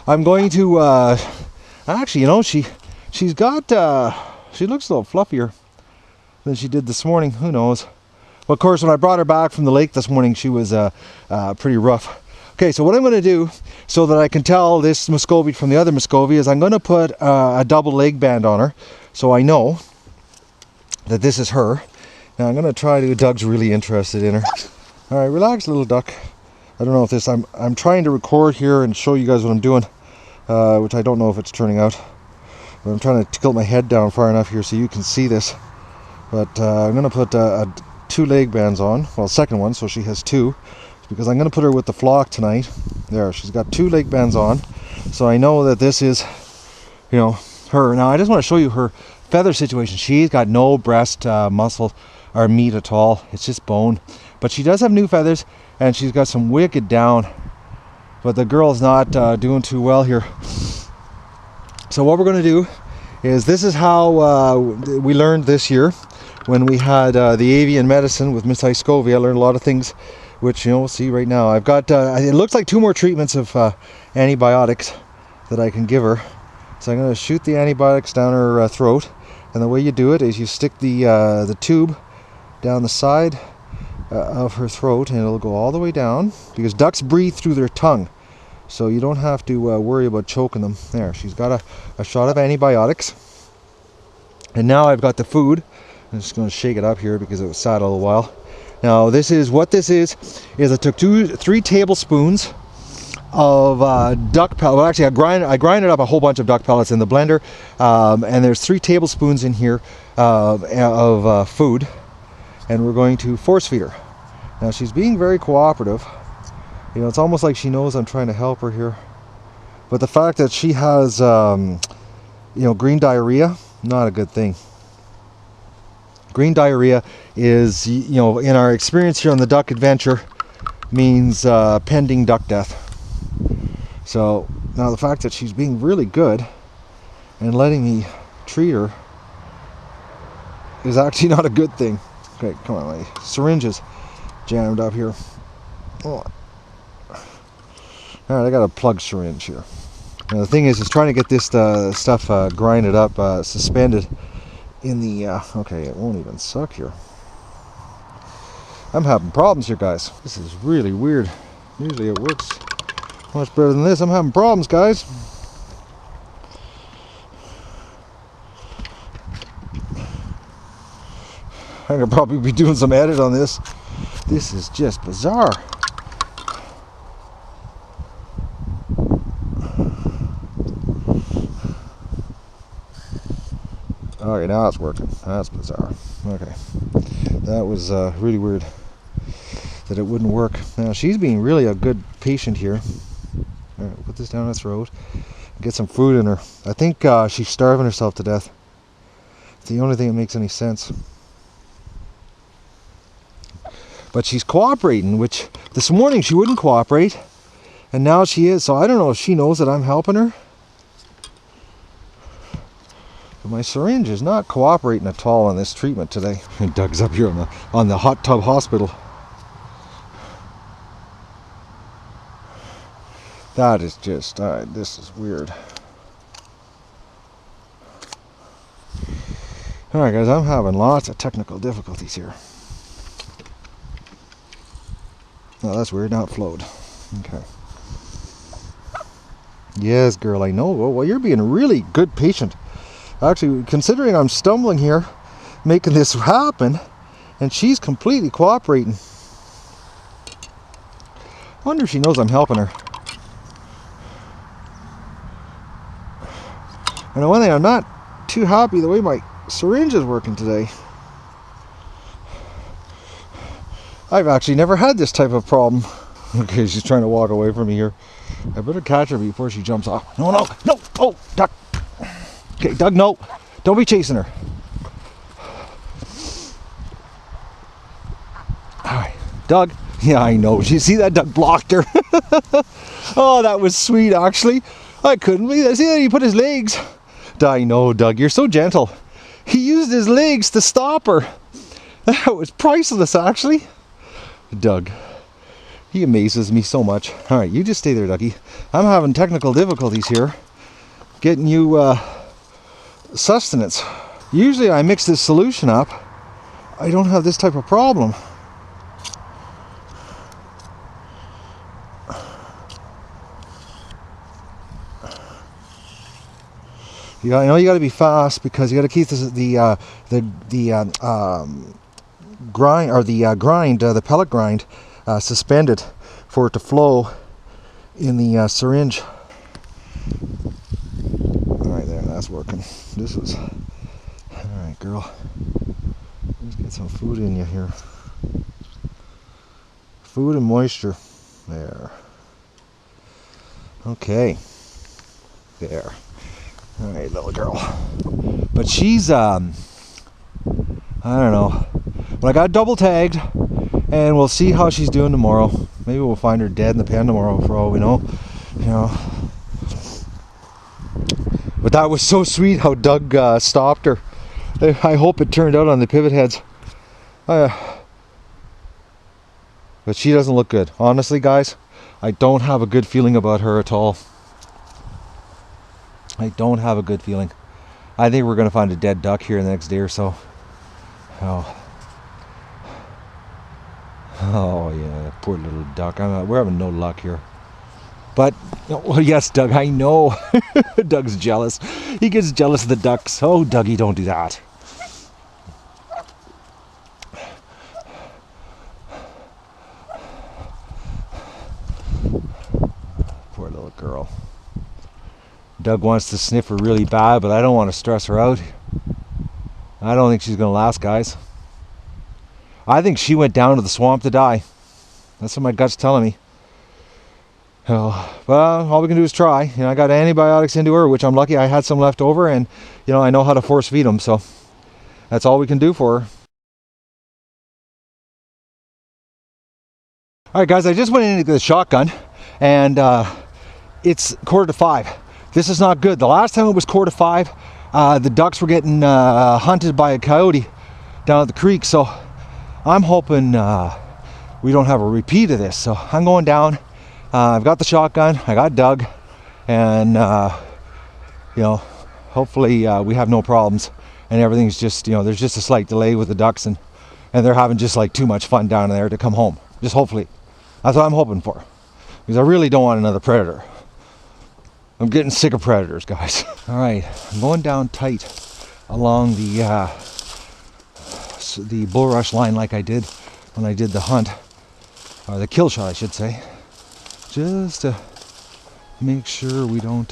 I'm going to actually, she's got she looks a little fluffier than she did this morning. Who knows? But of course, when I brought her back from the lake this morning, she was pretty rough. Okay, so what I'm going to do so that I can tell this Muscovy from the other Muscovy is I'm going to put a double leg band on her, so I know that this is her. Now I'm going to try to. Doug's really interested in her. All right, relax, little duck. I don't know if this. I'm trying to record here and show you guys what I'm doing, which I don't know if it's turning out. But I'm trying to tilt my head down far enough here so you can see this. But I'm going to put 2 leg bands on. Well, second one, so she has 2. Because I'm going to put her with the flock tonight. There, she's got 2 leg bands on. So I know that this is, her. Now I just want to show you her feather situation. She's got no breast muscle or meat at all. It's just bone. But she does have new feathers, and she's got some wicked down, but the girl's not doing too well here. So what we're going to do is, this is how we learned this year when we had the avian medicine with Miss Muscovy. I learned a lot of things, which, you know, we'll see right now. I've got, it looks like 2 more treatments of antibiotics that I can give her. So I'm going to shoot the antibiotics down her throat, and the way you do it is you stick the tube down the side of her throat, and it'll go all the way down, because ducks breathe through their tongue, so you don't have to worry about choking them. There, she's got a shot of antibiotics, and now I've got the food. I'm just going to shake it up here because it was sat a little while. Now this is what this is I took 3 tablespoons of duck pellet. Well, actually I grinded up a whole bunch of duck pellets in the blender, and there's 3 tablespoons in here of food, and we're going to force feed her. Now she's being very cooperative. You know, it's almost like she knows I'm trying to help her here, but the fact that she has you know, green diarrhea, not a good thing. Green diarrhea is, you know, in our experience here on the duck adventure, means pending duck death. So now the fact that she's being really good and letting me treat her is actually not a good thing. Okay, come on, my syringe is jammed up here. Oh. Alright, I got a plug syringe here. Now the thing is trying to get this stuff grinded up, suspended in the, okay, it won't even suck here. I'm having problems here, guys. This is really weird. Usually it works much better than this. I'm having problems, guys. I'm gonna probably be doing some edit on this. This is just bizarre. Okay, now it's working. That's bizarre. Okay, that was really weird that it wouldn't work. Now she's being really a good patient here. All right, put this down her throat. Get some food in her. I think she's starving herself to death. It's the only thing that makes any sense. But she's cooperating, which this morning she wouldn't cooperate, and now she is. So I don't know if she knows that I'm helping her. But my syringe is not cooperating at all on this treatment today. And Doug's up here on the hot tub hospital. That is just, this is weird. Alright guys, I'm having lots of technical difficulties here. Oh, that's weird, now it flowed. Okay. Yes, girl, I know. Well, you're being a really good patient. Actually, considering I'm stumbling here, making this happen, and she's completely cooperating. I wonder if she knows I'm helping her. And one thing, I'm not too happy the way my syringe is working today. I've actually never had this type of problem. Okay, she's trying to walk away from me here. I better catch her before she jumps off. No, no, no! Oh, Duck! Okay, Doug, no! Don't be chasing her. Alright, Doug. Yeah, I know. You see that Doug blocked her? Oh, that was sweet, actually. I couldn't believe it. See that he put his legs. I know, Doug. You're so gentle. He used his legs to stop her. That was priceless, actually. Doug. He amazes me so much. Alright, you just stay there, Dougie. I'm having technical difficulties here getting you sustenance. Usually I mix this solution up. I don't have this type of problem. I know you got to be fast because you got to keep this, the grind, or the pellet grind suspended for it to flow in the syringe. Alright, there, that's working. This is alright, girl. Let's get some food in you here. Food and moisture. There. Okay. There. Alright, little girl. But she's I don't know. When I got double tagged and we'll see how she's doing tomorrow. Maybe we'll find her dead in the pen tomorrow for all we know. You know. But that was so sweet how Doug stopped her. I hope it turned out on the pivot heads. But she doesn't look good. Honestly, guys, I don't have a good feeling about her at all. I don't have a good feeling. I think we're going to find a dead duck here in the next day or so. Oh yeah, poor little duck. We're having no luck here. But, well, yes, Doug, I know. Doug's jealous. He gets jealous of the ducks. Oh, Dougie, don't do that. Poor little girl. Doug wants to sniff her really bad, but I don't want to stress her out. I don't think she's going to last, guys. I think she went down to the swamp to die. That's what my gut's telling me. Oh, well, all we can do is try. You know, I got antibiotics into her, which I'm lucky I had some left over, and you know, I know how to force feed them, so that's all we can do for her. All right, guys, I just went into the shotgun, and it's 4:45. This is not good. The last time it was 4:45, the ducks were getting hunted by a coyote down at the creek, so I'm hoping we don't have a repeat of this. So I'm going down. I've got the shotgun, I got Doug, and you know, hopefully we have no problems, and everything's just, you know, there's just a slight delay with the ducks, and they're having just like too much fun down there to come home. Just hopefully. That's what I'm hoping for, because I really don't want another predator. I'm getting sick of predators, guys. All right, I'm going down tight along the bulrush line like I did when I did the hunt, or the kill shot, I should say. Just to make sure we don't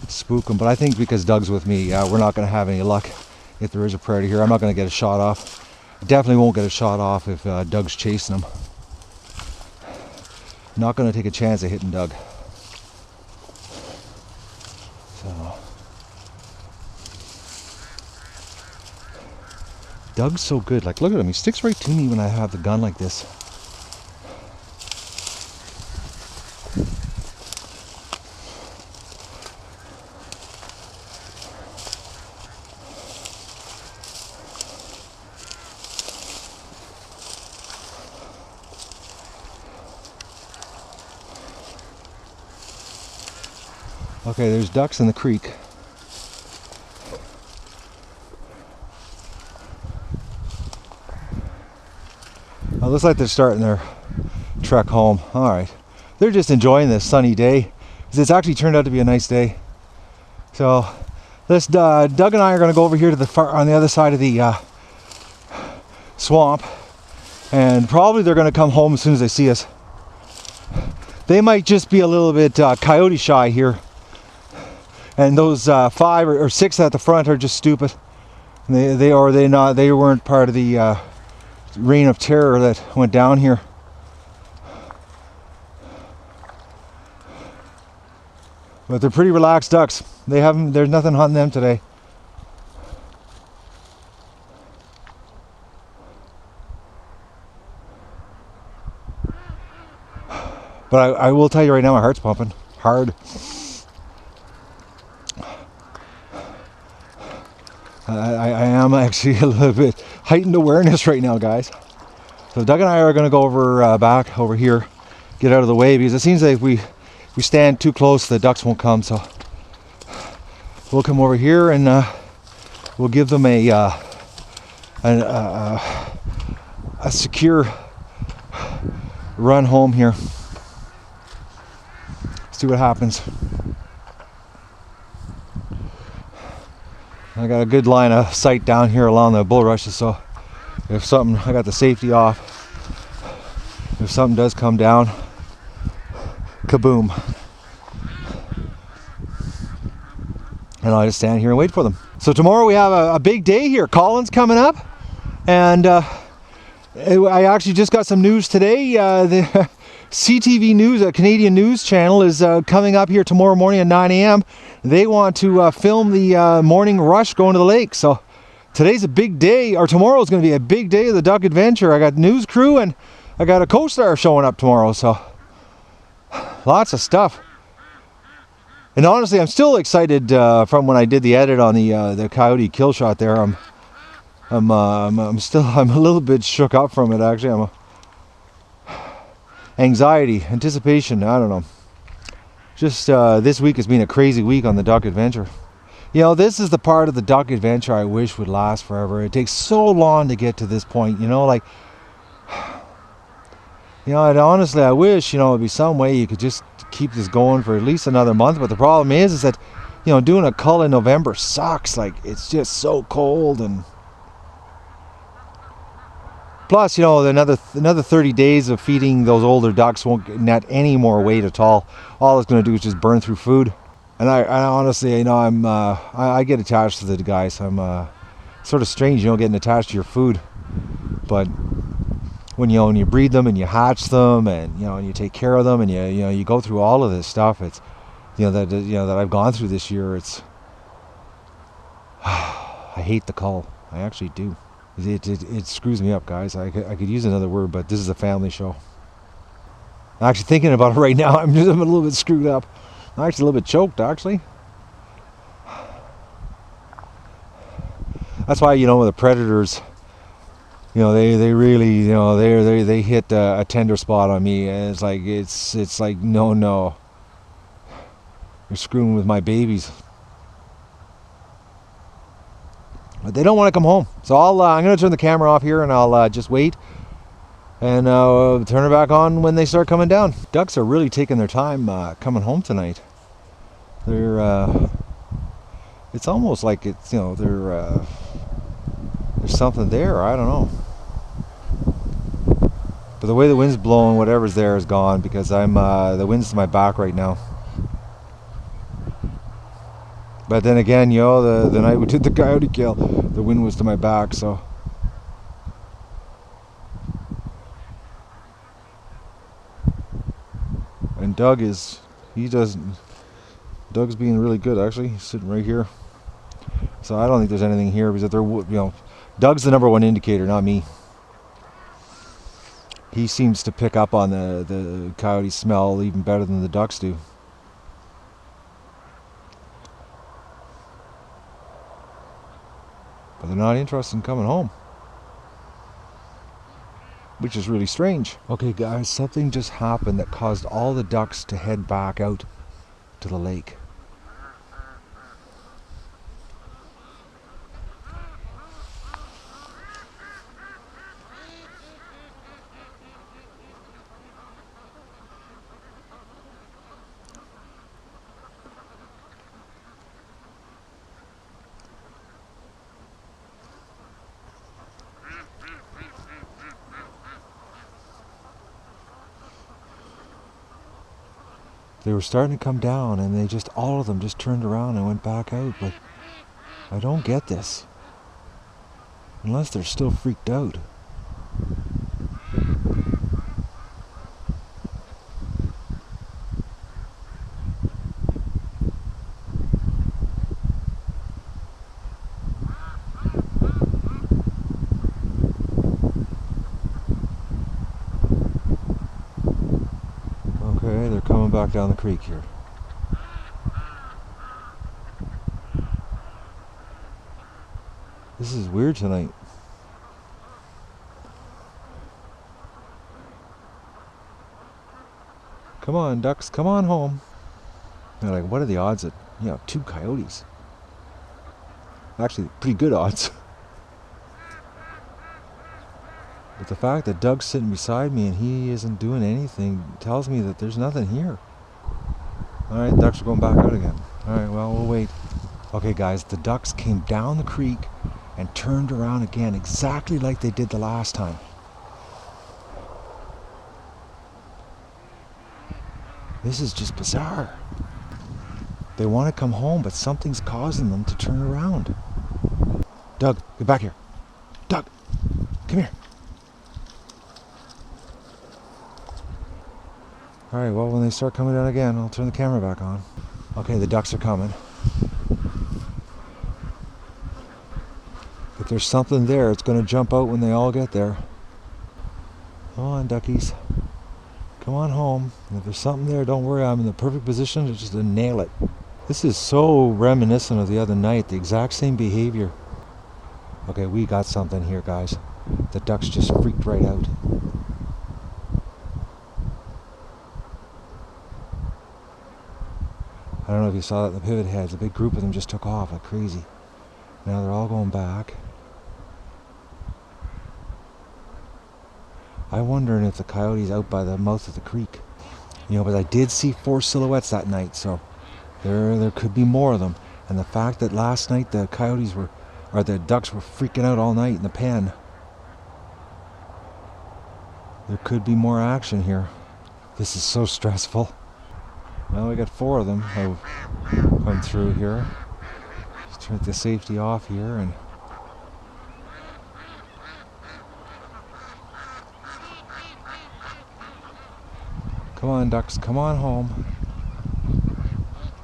spook them. But I think because Doug's with me, we're not going to have any luck if there is a predator here. I'm not going to get a shot off. I definitely won't get a shot off if Doug's chasing them. Not going to take a chance of hitting Doug. So Doug's so good. Like, look at him. He sticks right to me when I have the gun like this. Okay, there's ducks in the creek. It looks like they're starting their trek home. All right, they're just enjoying this sunny day. It's actually turned out to be a nice day. So this Doug and I are going to go over here to the far on the other side of the swamp, and probably they're going to come home as soon as they see us. They might just be a little bit coyote shy here, and those 5 or 6 at the front are just stupid. They weren't part of the reign of terror that went down here. But they're pretty relaxed ducks. There's nothing hunting them today. But I will tell you right now, my heart's pumping hard. I am actually a little bit heightened awareness right now, guys. So Doug and I are going to go over back over here, get out of the way, because it seems like if we stand too close, the ducks won't come. So we'll come over here and we'll give them a secure run home here. See what happens. I got a good line of sight down here along the bulrushes, so if something, I got the safety off. If something does come down, kaboom. And I'll just stand here and wait for them. So tomorrow we have a big day here. Colin's coming up, and I actually just got some news today. The CTV News, a Canadian news channel, is coming up here tomorrow morning at 9 a.m. They want to film the morning rush going to the lake. So today's a big day, or tomorrow's going to be a big day of the duck adventure. I got news crew and I got a co-star showing up tomorrow, so lots of stuff. And honestly, I'm still excited from when I did the edit on the coyote kill shot there. I'm a little bit shook up from it, actually. Anxiety, anticipation, I don't know. Just this week has been a crazy week on the duck adventure. You know, this is the part of the duck adventure I wish would last forever. It takes so long to get to this point, you know, like, you know, and honestly, I wish, you know, it'd be some way you could just keep this going for at least another month. But the problem is that, you know, doing a cull in November sucks. Like, it's just so cold, and plus, you know, another 30 days of feeding those older ducks won't net any more weight at all. All it's going to do is just burn through food. And I honestly, you know, I get attached to the guys. I'm sort of strange, you know, getting attached to your food. But when you breed them and you hatch them, and you know, and you take care of them, and you go through all of this stuff, it's that I've gone through this year. It's I hate the cull. I actually do. It screws me up, guys. I could use another word, but this is a family show. I'm actually thinking about it right now. I'm a little bit screwed up. I'm actually a little bit choked, actually. That's why, you know, the predators, you know, they really, you know, they hit a tender spot on me, and it's like no, you're screwing with my babies. But they don't want to come home, so I'm going to turn the camera off here, and I'll just wait and turn it back on when they start coming down. Ducks are really taking their time coming home tonight. It's almost like it's, you know, there's something there. I don't know. But the way the wind's blowing, whatever's there is gone, because the wind's to my back right now. But then again, you know, the night we did the coyote kill, the wind was to my back, so. And Doug's being really good, actually. He's sitting right here. So I don't think there's anything here, because Doug's the number one indicator, not me. He seems to pick up on the coyote smell even better than the ducks do. But they're not interested in coming home, which is really strange. Okay guys, something just happened that caused all the ducks to head back out to the lake. They were starting to come down, and all of them just turned around and went back out. But I don't get this. Unless they're still freaked out. Okay, they're coming back down the creek here. This is weird tonight. Come on, ducks, come on home. They're like, what are the odds that, you know, 2 coyotes? Actually, pretty good odds. But the fact that Doug's sitting beside me and he isn't doing anything tells me that there's nothing here. Alright, ducks are going back out again. Alright, well, we'll wait. Okay guys, the ducks came down the creek and turned around again, exactly like they did the last time. This is just bizarre. They want to come home, but something's causing them to turn around. Doug, get back here. Doug, come here. Alright, well, when they start coming down again, I'll turn the camera back on. Okay, the ducks are coming. If there's something there, it's going to jump out when they all get there. Come on, duckies. Come on home. And if there's something there, don't worry. I'm in the perfect position to just nail it. This is so reminiscent of the other night. The exact same behavior. Okay, we got something here, guys. The ducks just freaked right out. I don't know if you saw that in the pivot heads. A big group of them just took off like crazy. Now they're all going back. I'm wondering if the coyote's out by the mouth of the creek. You know, but I did see 4 silhouettes that night, so there could be more of them. And the fact that last night the the ducks were freaking out all night in the pen. There could be more action here. This is so stressful. Well, we got 4 of them who come through here. Let's turn the safety off here and come on, ducks, come on home.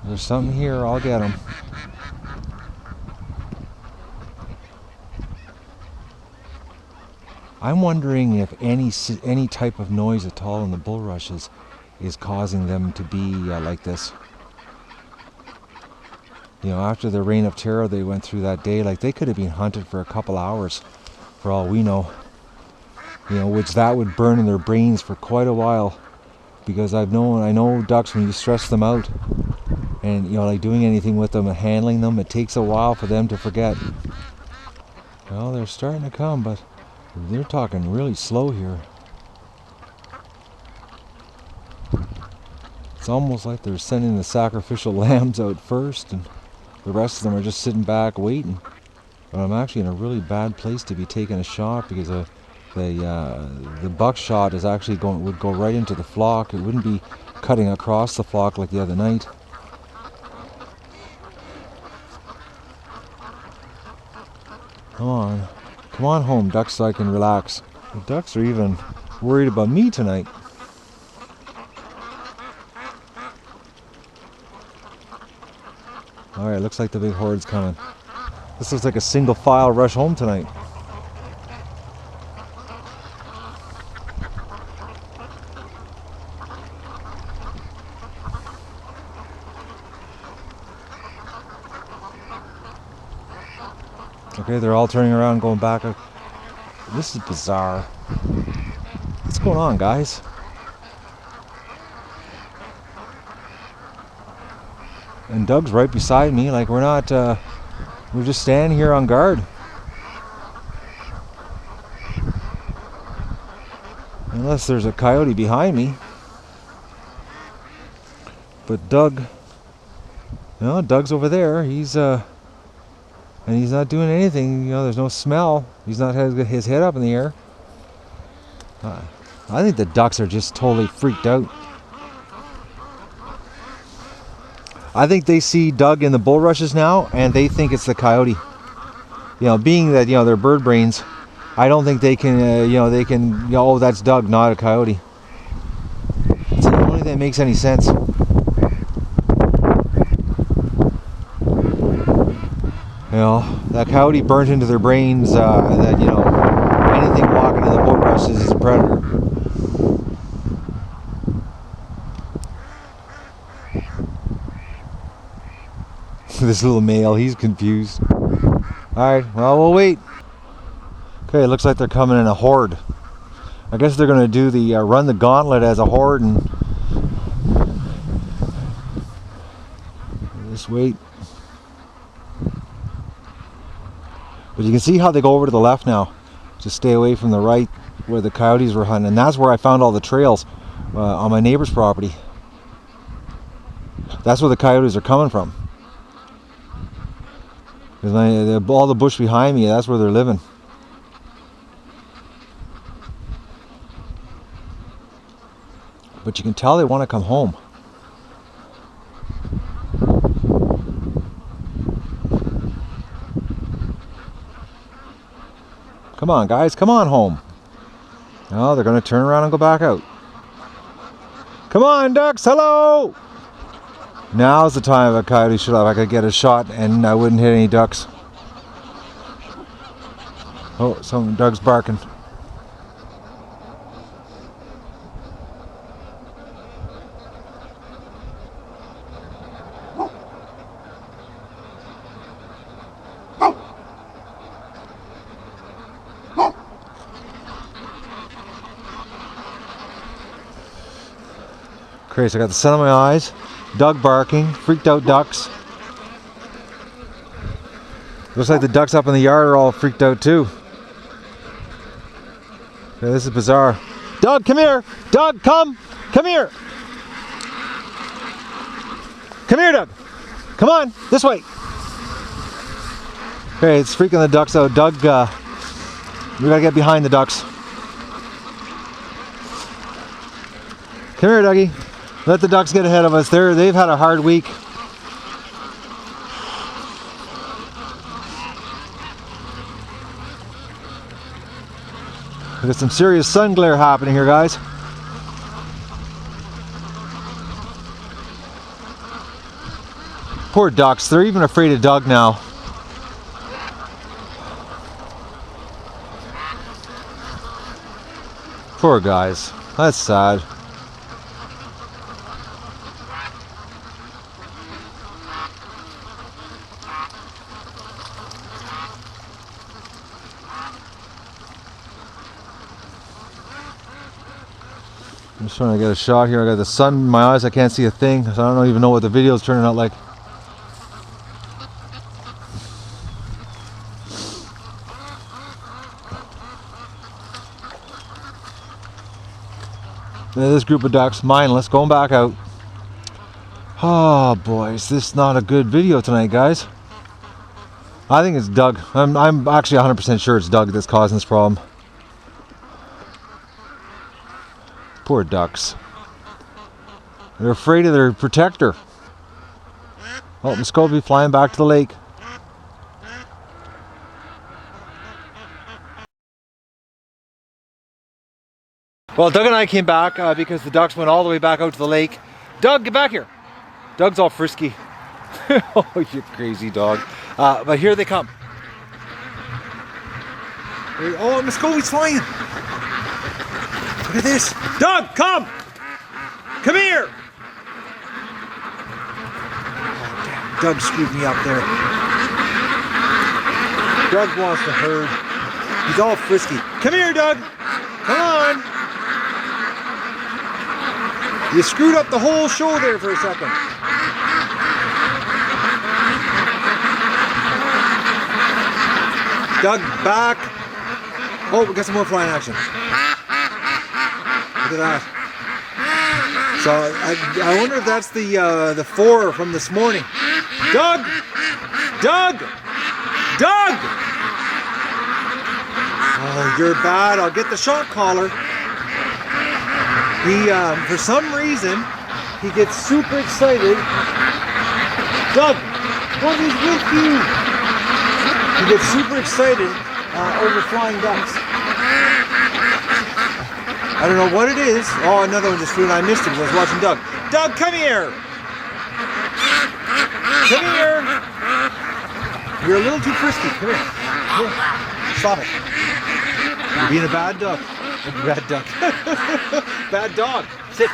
There's something here, I'll get them. I'm wondering if any type of noise at all in the bulrushes is causing them to be like this. You know, after the reign of terror they went through that day, like they could have been hunted for a couple hours, for all we know. You know, which that would burn in their brains for quite a while. Because I know ducks, when you stress them out and, you know, like doing anything with them and handling them, it takes a while for them to forget. Well, they're starting to come, but they're talking really slow here. It's almost like they're sending the sacrificial lambs out first and the rest of them are just sitting back waiting. But I'm actually in a really bad place to be taking a shot because the buckshot is actually would go right into the flock. It wouldn't be cutting across the flock like the other night. Come on home, ducks, so I can relax. The ducks are even worried about me tonight. All right, looks like the big horde's coming. This looks like a single file rush home tonight. Okay, they're all turning around, going back. This is bizarre. What's going on, guys? And Doug's right beside me, like we're just standing here on guard. Unless there's a coyote behind me. But Doug, Doug's over there. And he's not doing anything, you know, there's no smell. He's not had his head up in the air. I think the ducks are just totally freaked out. I think they see Doug in the bulrushes now, and they think it's the coyote. You know, being that, you know, they're bird brains, I don't think they can, oh, that's Doug, not a coyote. It's the only thing that makes any sense. You know, that coyote burnt into their brains that, you know, anything walking in the bulrushes is a predator. This little male, he's confused. Alright, well, we'll wait. Okay, it looks like they're coming in a horde. I guess they're going to do the run the gauntlet as a horde and just wait. But you can see how they go over to the left now. Just stay away from the right where the coyotes were hunting. And that's where I found all the trails on my neighbor's property. That's where the coyotes are coming from. Because all the bush behind me, that's where they're living. But you can tell they want to come home. Come on, guys, come on home. No, they're going to turn around and go back out. Come on, ducks, hello! Now's the time a coyote should have. I could get a shot and I wouldn't hit any ducks. Oh, some Doug's barking. Crazy, I got the sun in my eyes, Doug barking, freaked out ducks. Looks like the ducks up in the yard are all freaked out too. Yeah, this is bizarre. Doug, come here! Doug, come! Come here! Come here, Doug! Come on, this way! Okay, it's freaking the ducks out. Doug, we gotta get behind the ducks. Come here, Dougie. Let the ducks get ahead of us. They've had a hard week. We got some serious sun glare happening here, guys. Poor ducks. They're even afraid of Doug now. Poor guys. That's sad. I'm just trying to get a shot here. I got the sun in my eyes. I can't see a thing, so I don't even know what the video is turning out like. This group of ducks, mindless, going back out. Oh boys, this is not a good video tonight, guys. I think it's Doug. I'm actually 100% sure it's Doug that's causing this problem. Poor ducks. They're afraid of their protector. Oh, Muscovy flying back to the lake. Well, Doug and I came back because the ducks went all the way back out to the lake. Doug, get back here. Doug's all frisky. Oh, you crazy dog. But here they come. Oh, Muscovy's flying. Look at this. Doug, come! Come here! Oh, damn. Doug screwed me up there. Doug wants to herd. He's all frisky. Come here, Doug! Come on! You screwed up the whole show there for a second. Doug, back. Oh, we got some more flying action. Look at that. So I wonder if that's the 4 from this morning. Doug! Doug! Doug! Oh, you're bad. I'll get the shot collar. He, for some reason, he gets super excited. Doug, what is with you? He gets super excited over flying ducks. I don't know what it is. Oh, another one just flew and I missed it because I was watching Doug. Doug, come here! Come here! You're a little too frisky. Come here. Come here. Stop it. You're being a bad duck. Bad duck. Bad dog. Sit.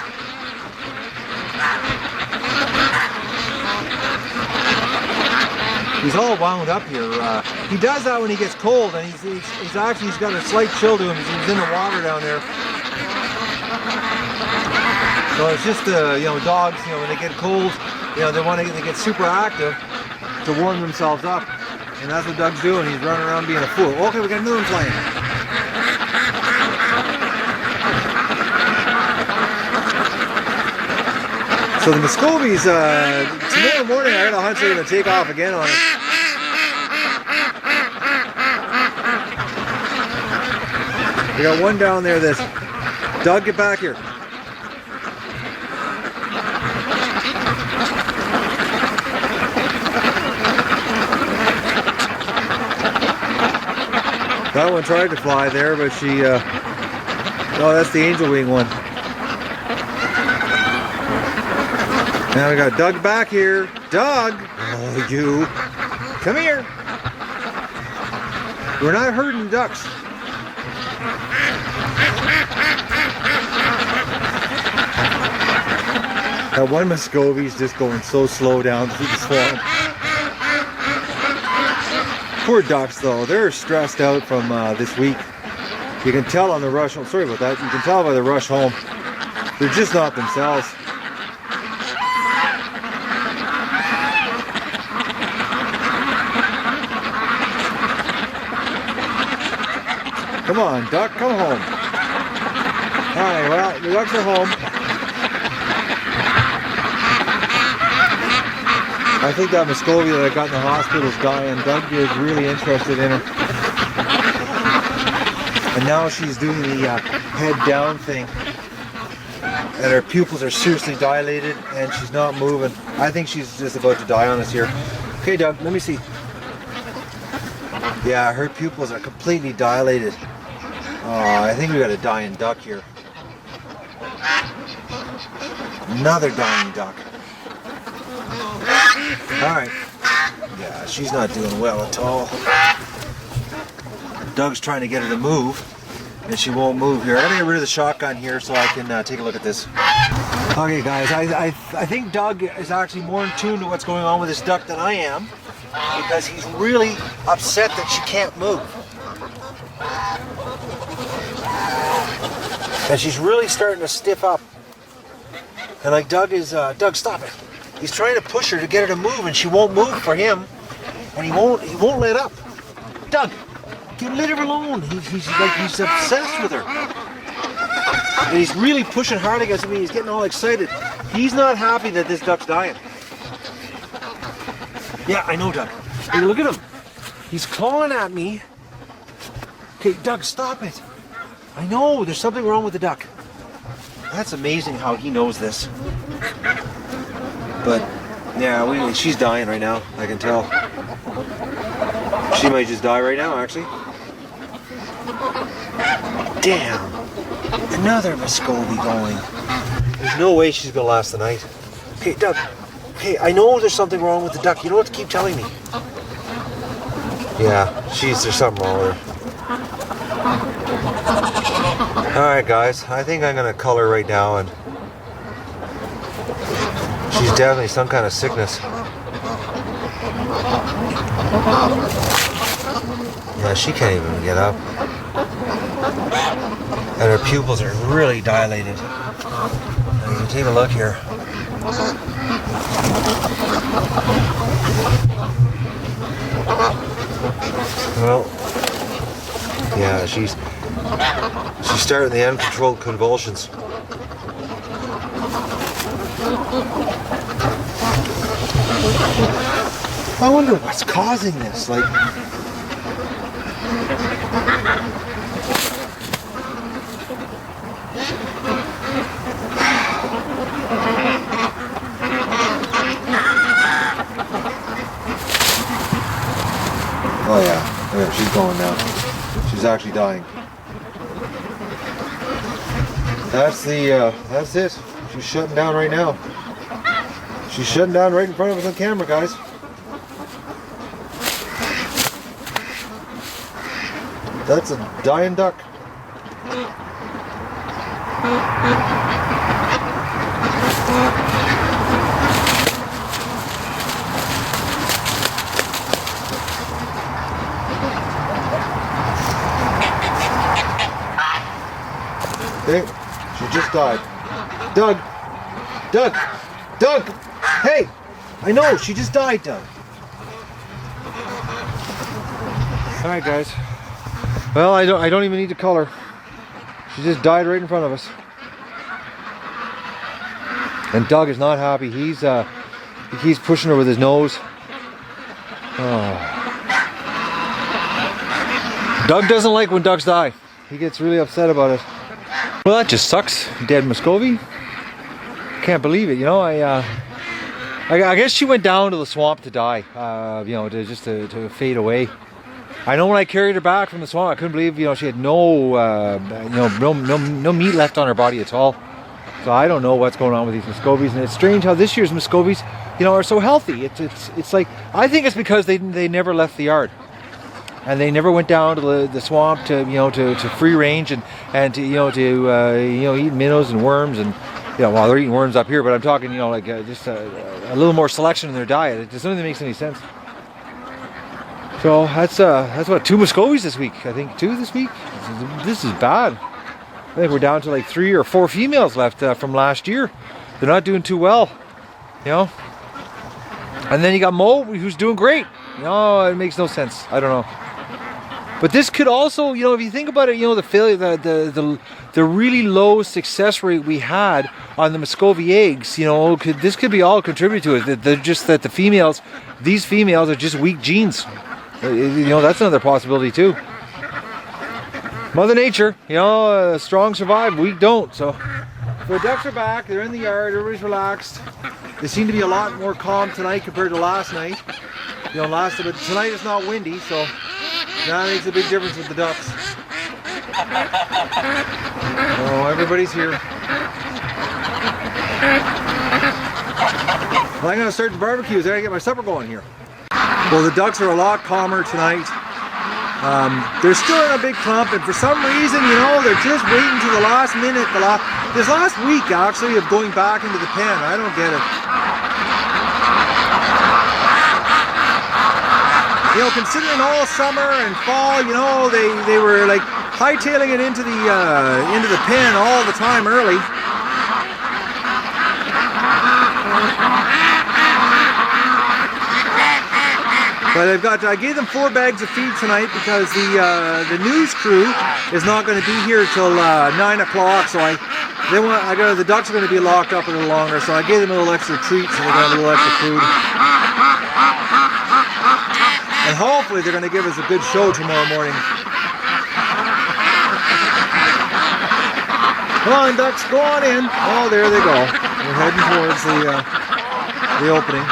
He's all wound up here. He does that when he gets cold, and he's got a slight chill to him. He's in the water down there. So it's just dogs. When they get cold, they get super active to warm themselves up, and that's what Doug's doing. He's running around being a fool. Okay, we got another one flying. So the Muscovies, tomorrow morning I got a hunch they're going to take off again on it. We got one down there that's... Doug, get back here. That one tried to fly there, but she... oh, that's the angel wing one. Now we got Doug back here. Doug! Oh, you. Come here. We're not herding ducks. That one Muscovy's just going so slow down through the swamp. Poor ducks though, they're stressed out from this week. You can tell on the rush home, sorry about that, you can tell by the rush home. They're just not themselves. Come on, duck, come home. Alright, well, the ducks are home. I think that Muscovy that I got in the hospital is dying. Doug is really interested in her. And now she's doing the head down thing. And her pupils are seriously dilated and she's not moving. I think she's just about to die on us here. Okay, Doug, let me see. Yeah, her pupils are completely dilated. Oh, I think we got a dying duck here. Another dying duck. Alright. Yeah, she's not doing well at all. Doug's trying to get her to move, and she won't move here. I'm going to get rid of the shotgun here so I can take a look at this. Okay, guys, I think Doug is actually more in tune to what's going on with this duck than I am, because he's really upset that she can't move. And she's really starting to stiff up. And like Doug, stop it. He's trying to push her to get her to move, and she won't move for him, and he won't let up. Doug, let her alone. He's obsessed with her, and he's really pushing hard against me. He's getting all excited. He's not happy that this duck's dying. Yeah, I know, Doug. Hey, look at him. He's clawing at me. Okay, Doug, stop it. I know there's something wrong with the duck. That's amazing how he knows this. But yeah, she's dying right now, I can tell. She might just die right now, actually. Damn, another Muscovy going. There's no way she's gonna last the night. Okay, Doug, okay, I know there's something wrong with the duck. You don't have to keep telling me. Yeah, there's something wrong with her. Alright guys, I think I'm gonna cull her right now, and she's definitely some kind of sickness. Yeah, she can't even get up. And her pupils are really dilated. Now, you can take a look here. Well, yeah, she's starting the uncontrolled convulsions. I wonder what's causing this. Like, oh yeah, she's going now. She's actually dying. That's it. She's shutting down right now. She's shutting down right in front of us on camera, guys. That's a dying duck. Okay, she just died. Doug! Doug! Doug! Hey! I know, she just died, Doug. Alright guys. Well, I don't even need to cull her. She just died right in front of us. And Doug is not happy. He keeps pushing her with his nose. Oh. Doug doesn't like when ducks die. He gets really upset about it. Well, that just sucks. Dead Muscovy. Can't believe it. You know, I guess she went down to the swamp to die. You know, to fade away. I know when I carried her back from the swamp, I couldn't believe, you know, she had no meat left on her body at all. So I don't know what's going on with these Muscovies, and it's strange how this year's Muscovies, you know, are so healthy. It's like, I think it's because they never left the yard. and they never went down to the swamp to to free range and to eat minnows and worms and well, they're eating worms up here, but I'm talking like just a little more selection in their diet. It just doesn't make any sense. So that's what 2 Muscovies this week. I think 2 this week. This is bad. I think we're down to like 3 or 4 females left from last year. They're not doing too well, And then you got Mo, who's doing great. It makes no sense. I don't know. But this could also, if you think about it, the failure, the really low success rate we had on the Muscovy eggs, this could be all contributed to it. They're just that these females are just weak genes. That's another possibility too. Mother Nature, strong survive, weak don't. So the ducks are back. They're in the yard. Everybody's relaxed. They seem to be a lot more calm tonight compared to last night. But tonight it's not windy, so that makes a big difference with the ducks. Oh, everybody's here. Well, I'm going to start the barbecues. I got to get my supper going here. Well, the ducks are a lot calmer tonight. They're still in a big clump, and for some reason, they're just waiting to the last minute. This last week, actually, of going back into the pen. I don't get it. Considering all summer and fall, they were like hightailing it into the pen all the time early. But I gave them 4 bags of feed tonight because the news crew is not going to be here till 9 o'clock. So the ducks are going to be locked up a little longer. So I gave them a little extra treats, so they're going to have a little extra food. And hopefully they're going to give us a good show tomorrow morning. Come on, ducks, go on in. Oh, there they go. We're heading towards the opening.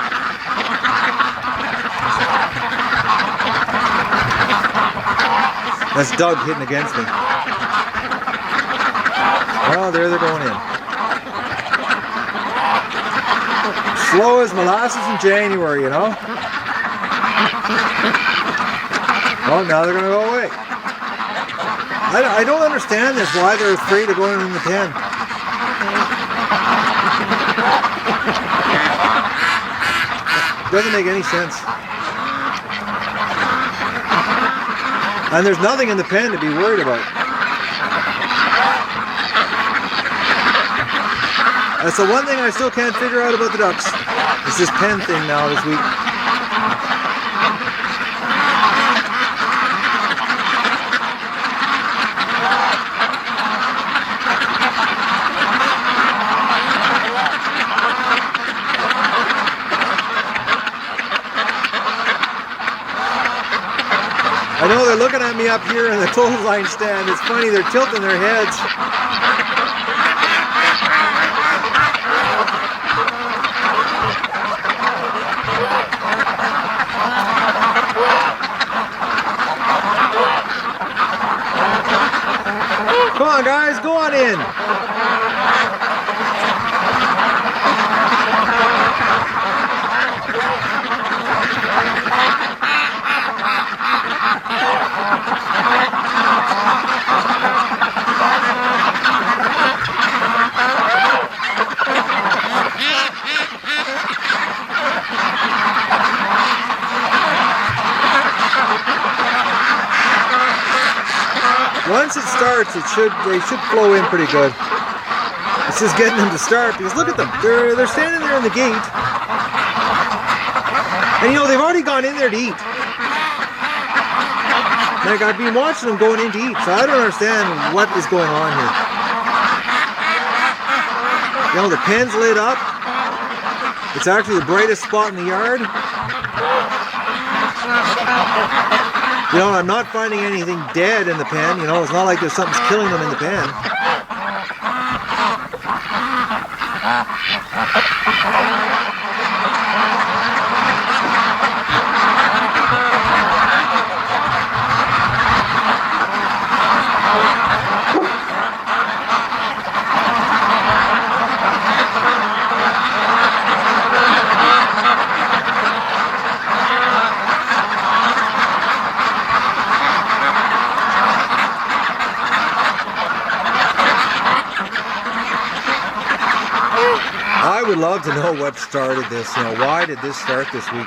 That's Doug hitting against me. Oh, there they're going in. Slow as molasses in January, Oh, now they're going to go away. I don't understand this, why they're afraid of going in the pen. Doesn't make any sense. And there's nothing in the pen to be worried about. That's the one thing I still can't figure out about the ducks. It's this pen thing now this week. I know they're looking at me up here in the clothesline stand. It's funny, they're tilting their heads. Come on, guys, go on in. Once it starts, they should flow in pretty good. It's just getting them to start, because look at them. They're standing there in the gate. And they've already gone in there to eat. Like, I've been watching them going in to eat, so I don't understand what is going on here. The pen's lit up. It's actually the brightest spot in the yard. I'm not finding anything dead in the pen. It's not like there's something's killing them in the pen. would love to know what started this. You know, why did this start this week?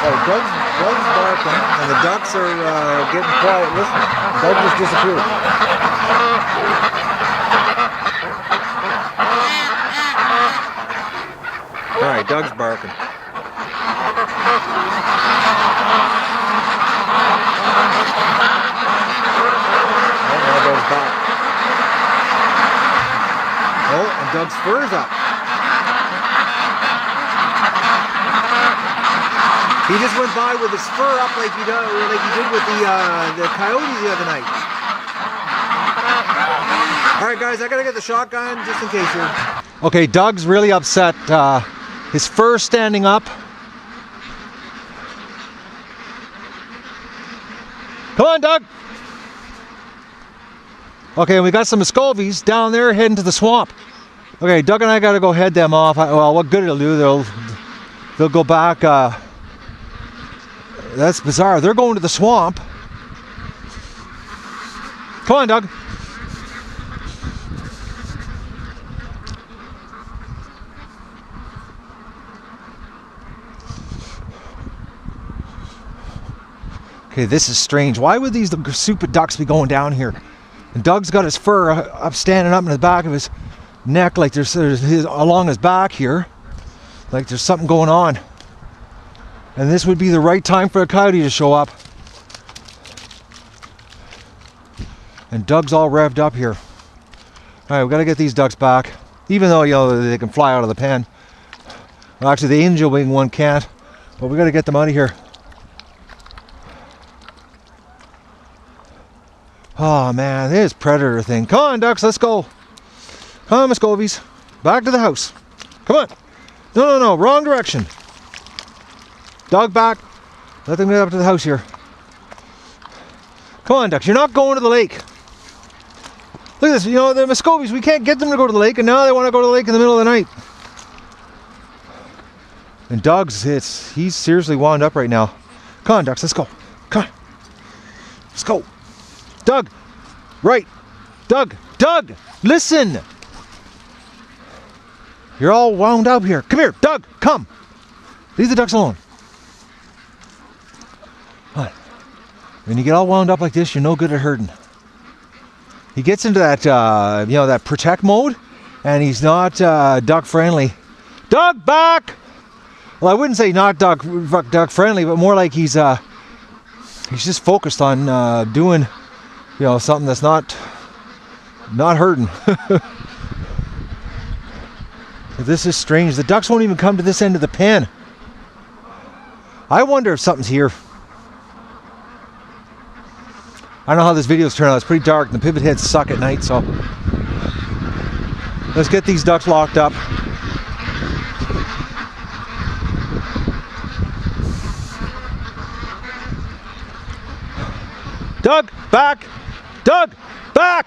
Oh, Doug's barking, and the ducks are getting quiet listening. Doug just disappeared. All right, Doug's barking. Oh, and Doug's fur's up. He just went by with his fur up like he did with the coyotes the other night. All right, guys, I gotta get the shotgun just in case here. Okay, Doug's really upset. His fur standing up. Come on, Doug. Okay, we got some Muscovies down there heading to the swamp. Okay, Doug and I gotta go head them off. Well, what good it'll do? They'll go back. That's bizarre. They're going to the swamp. Come on, Doug. Okay, this is strange. Why would these stupid ducks be going down here? And Doug's got his fur standing up in the back of his neck, like there's along his back here, like there's something going on. And this would be the right time for a coyote to show up. And Doug's all revved up here. All right, we got to get these ducks back, even though, you know, they can fly out of the pen. Well, actually, the angel wing one can't, but we got to get them out of here. Oh man, this predator thing. Come on, ducks, let's go. Come on, Muscovies. Back to the house. Come on. No, wrong direction. Doug, back. Let them get up to the house here. Come on, ducks, you're not going to the lake. Look at this, you know, the Muscovies, we can't get them to go to the lake, and now they want to go to the lake in the middle of the night. And Doug's, he's seriously wound up right now. Come on, ducks, let's go. Come on. Let's go. Doug, right. Doug, listen. You're all wound up here. Come here, Doug, come. Leave the ducks alone. Come on. When you get all wound up like this, you're no good at herding. He gets into that, you know, that protect mode, and he's not duck friendly. Doug, back. Well, I wouldn't say not duck friendly, but more like he's just focused on doing, you know, something that's not hurting. This is strange. The ducks won't even come to this end of the pen. I wonder if something's here. I don't know how this video's turned out. It's pretty dark and the pivot heads suck at night, so let's get these ducks locked up. Doug, back! Doug, back!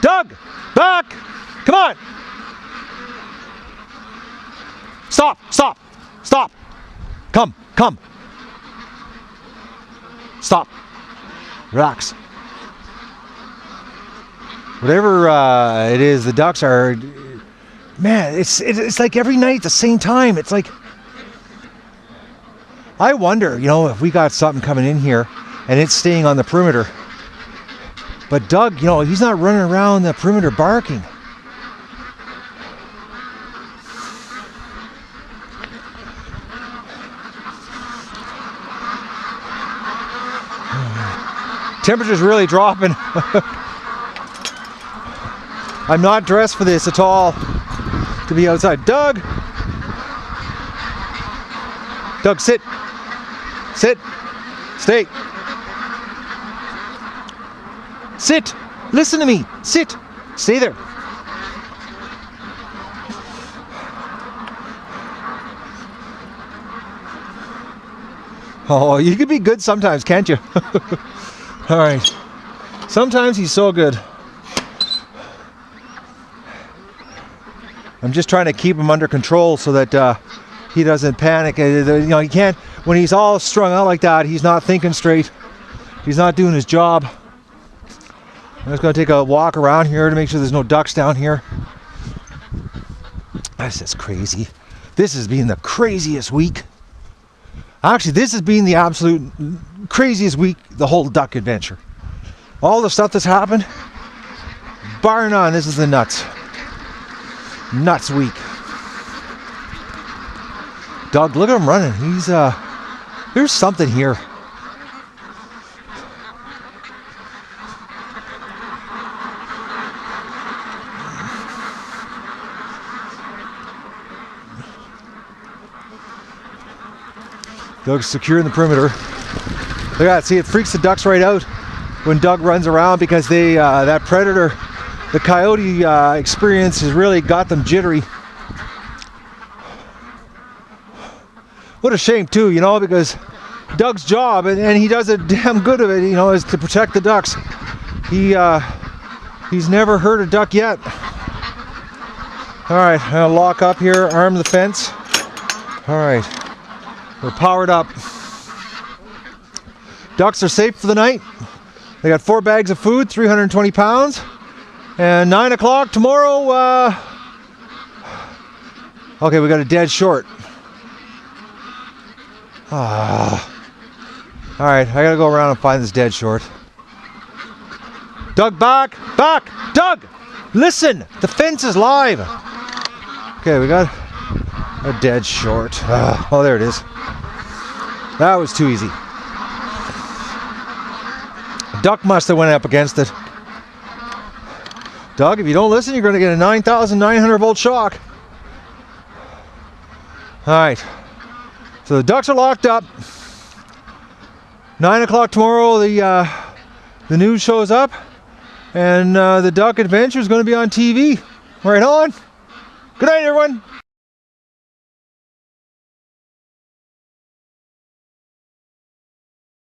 Doug, back! Come on! Stop! Come! Stop! Relax. Whatever it is, the ducks are... Man, it's like every night at the same time. It's like... I wonder, you know, if we got something coming in here and it's staying on the perimeter. But Doug, you know, he's not running around the perimeter barking. Temperature's really dropping. I'm not dressed for this at all, to be outside. Doug! Doug, sit. Sit. Stay. Sit. Listen to me. Sit. Stay there. Oh, you can be good sometimes, can't you? All right. Sometimes he's so good. I'm just trying to keep him under control so that he doesn't panic. You know, he can't, when he's all strung out like that, he's not thinking straight. He's not doing his job. I'm just going to take a walk around here to make sure there's no ducks down here. This is crazy. This has been the craziest week. Actually, this has been the absolute craziest week, the whole duck adventure. All the stuff that's happened, bar none, this is the nuts week. Doug, look at him running. He's, there's something here. Doug's securing the perimeter. Look at that, see, it freaks the ducks right out when Doug runs around because they, that predator, the coyote experience has really got them jittery. What a shame too, you know, because Doug's job, and he does a damn good of it, you know, is to protect the ducks. He's never hurt a duck yet. All right, I'm gonna lock up here, arm the fence. All right, we're powered up. Ducks are safe for the night. They got 4 bags of food, 320 pounds. And 9 o'clock tomorrow, okay, we got a dead short. All right, I gotta go around and find this dead short. Doug, back! Doug! Listen, the fence is live. Okay, we got a dead short. Oh, there it is. That was too easy. Duck must have went up against it. Doug, if you don't listen, you're going to get a 9,900 volt shock. All right. So the ducks are locked up. 9 o'clock tomorrow, the news shows up, and the duck adventure is going to be on TV. Right on. Good night, everyone.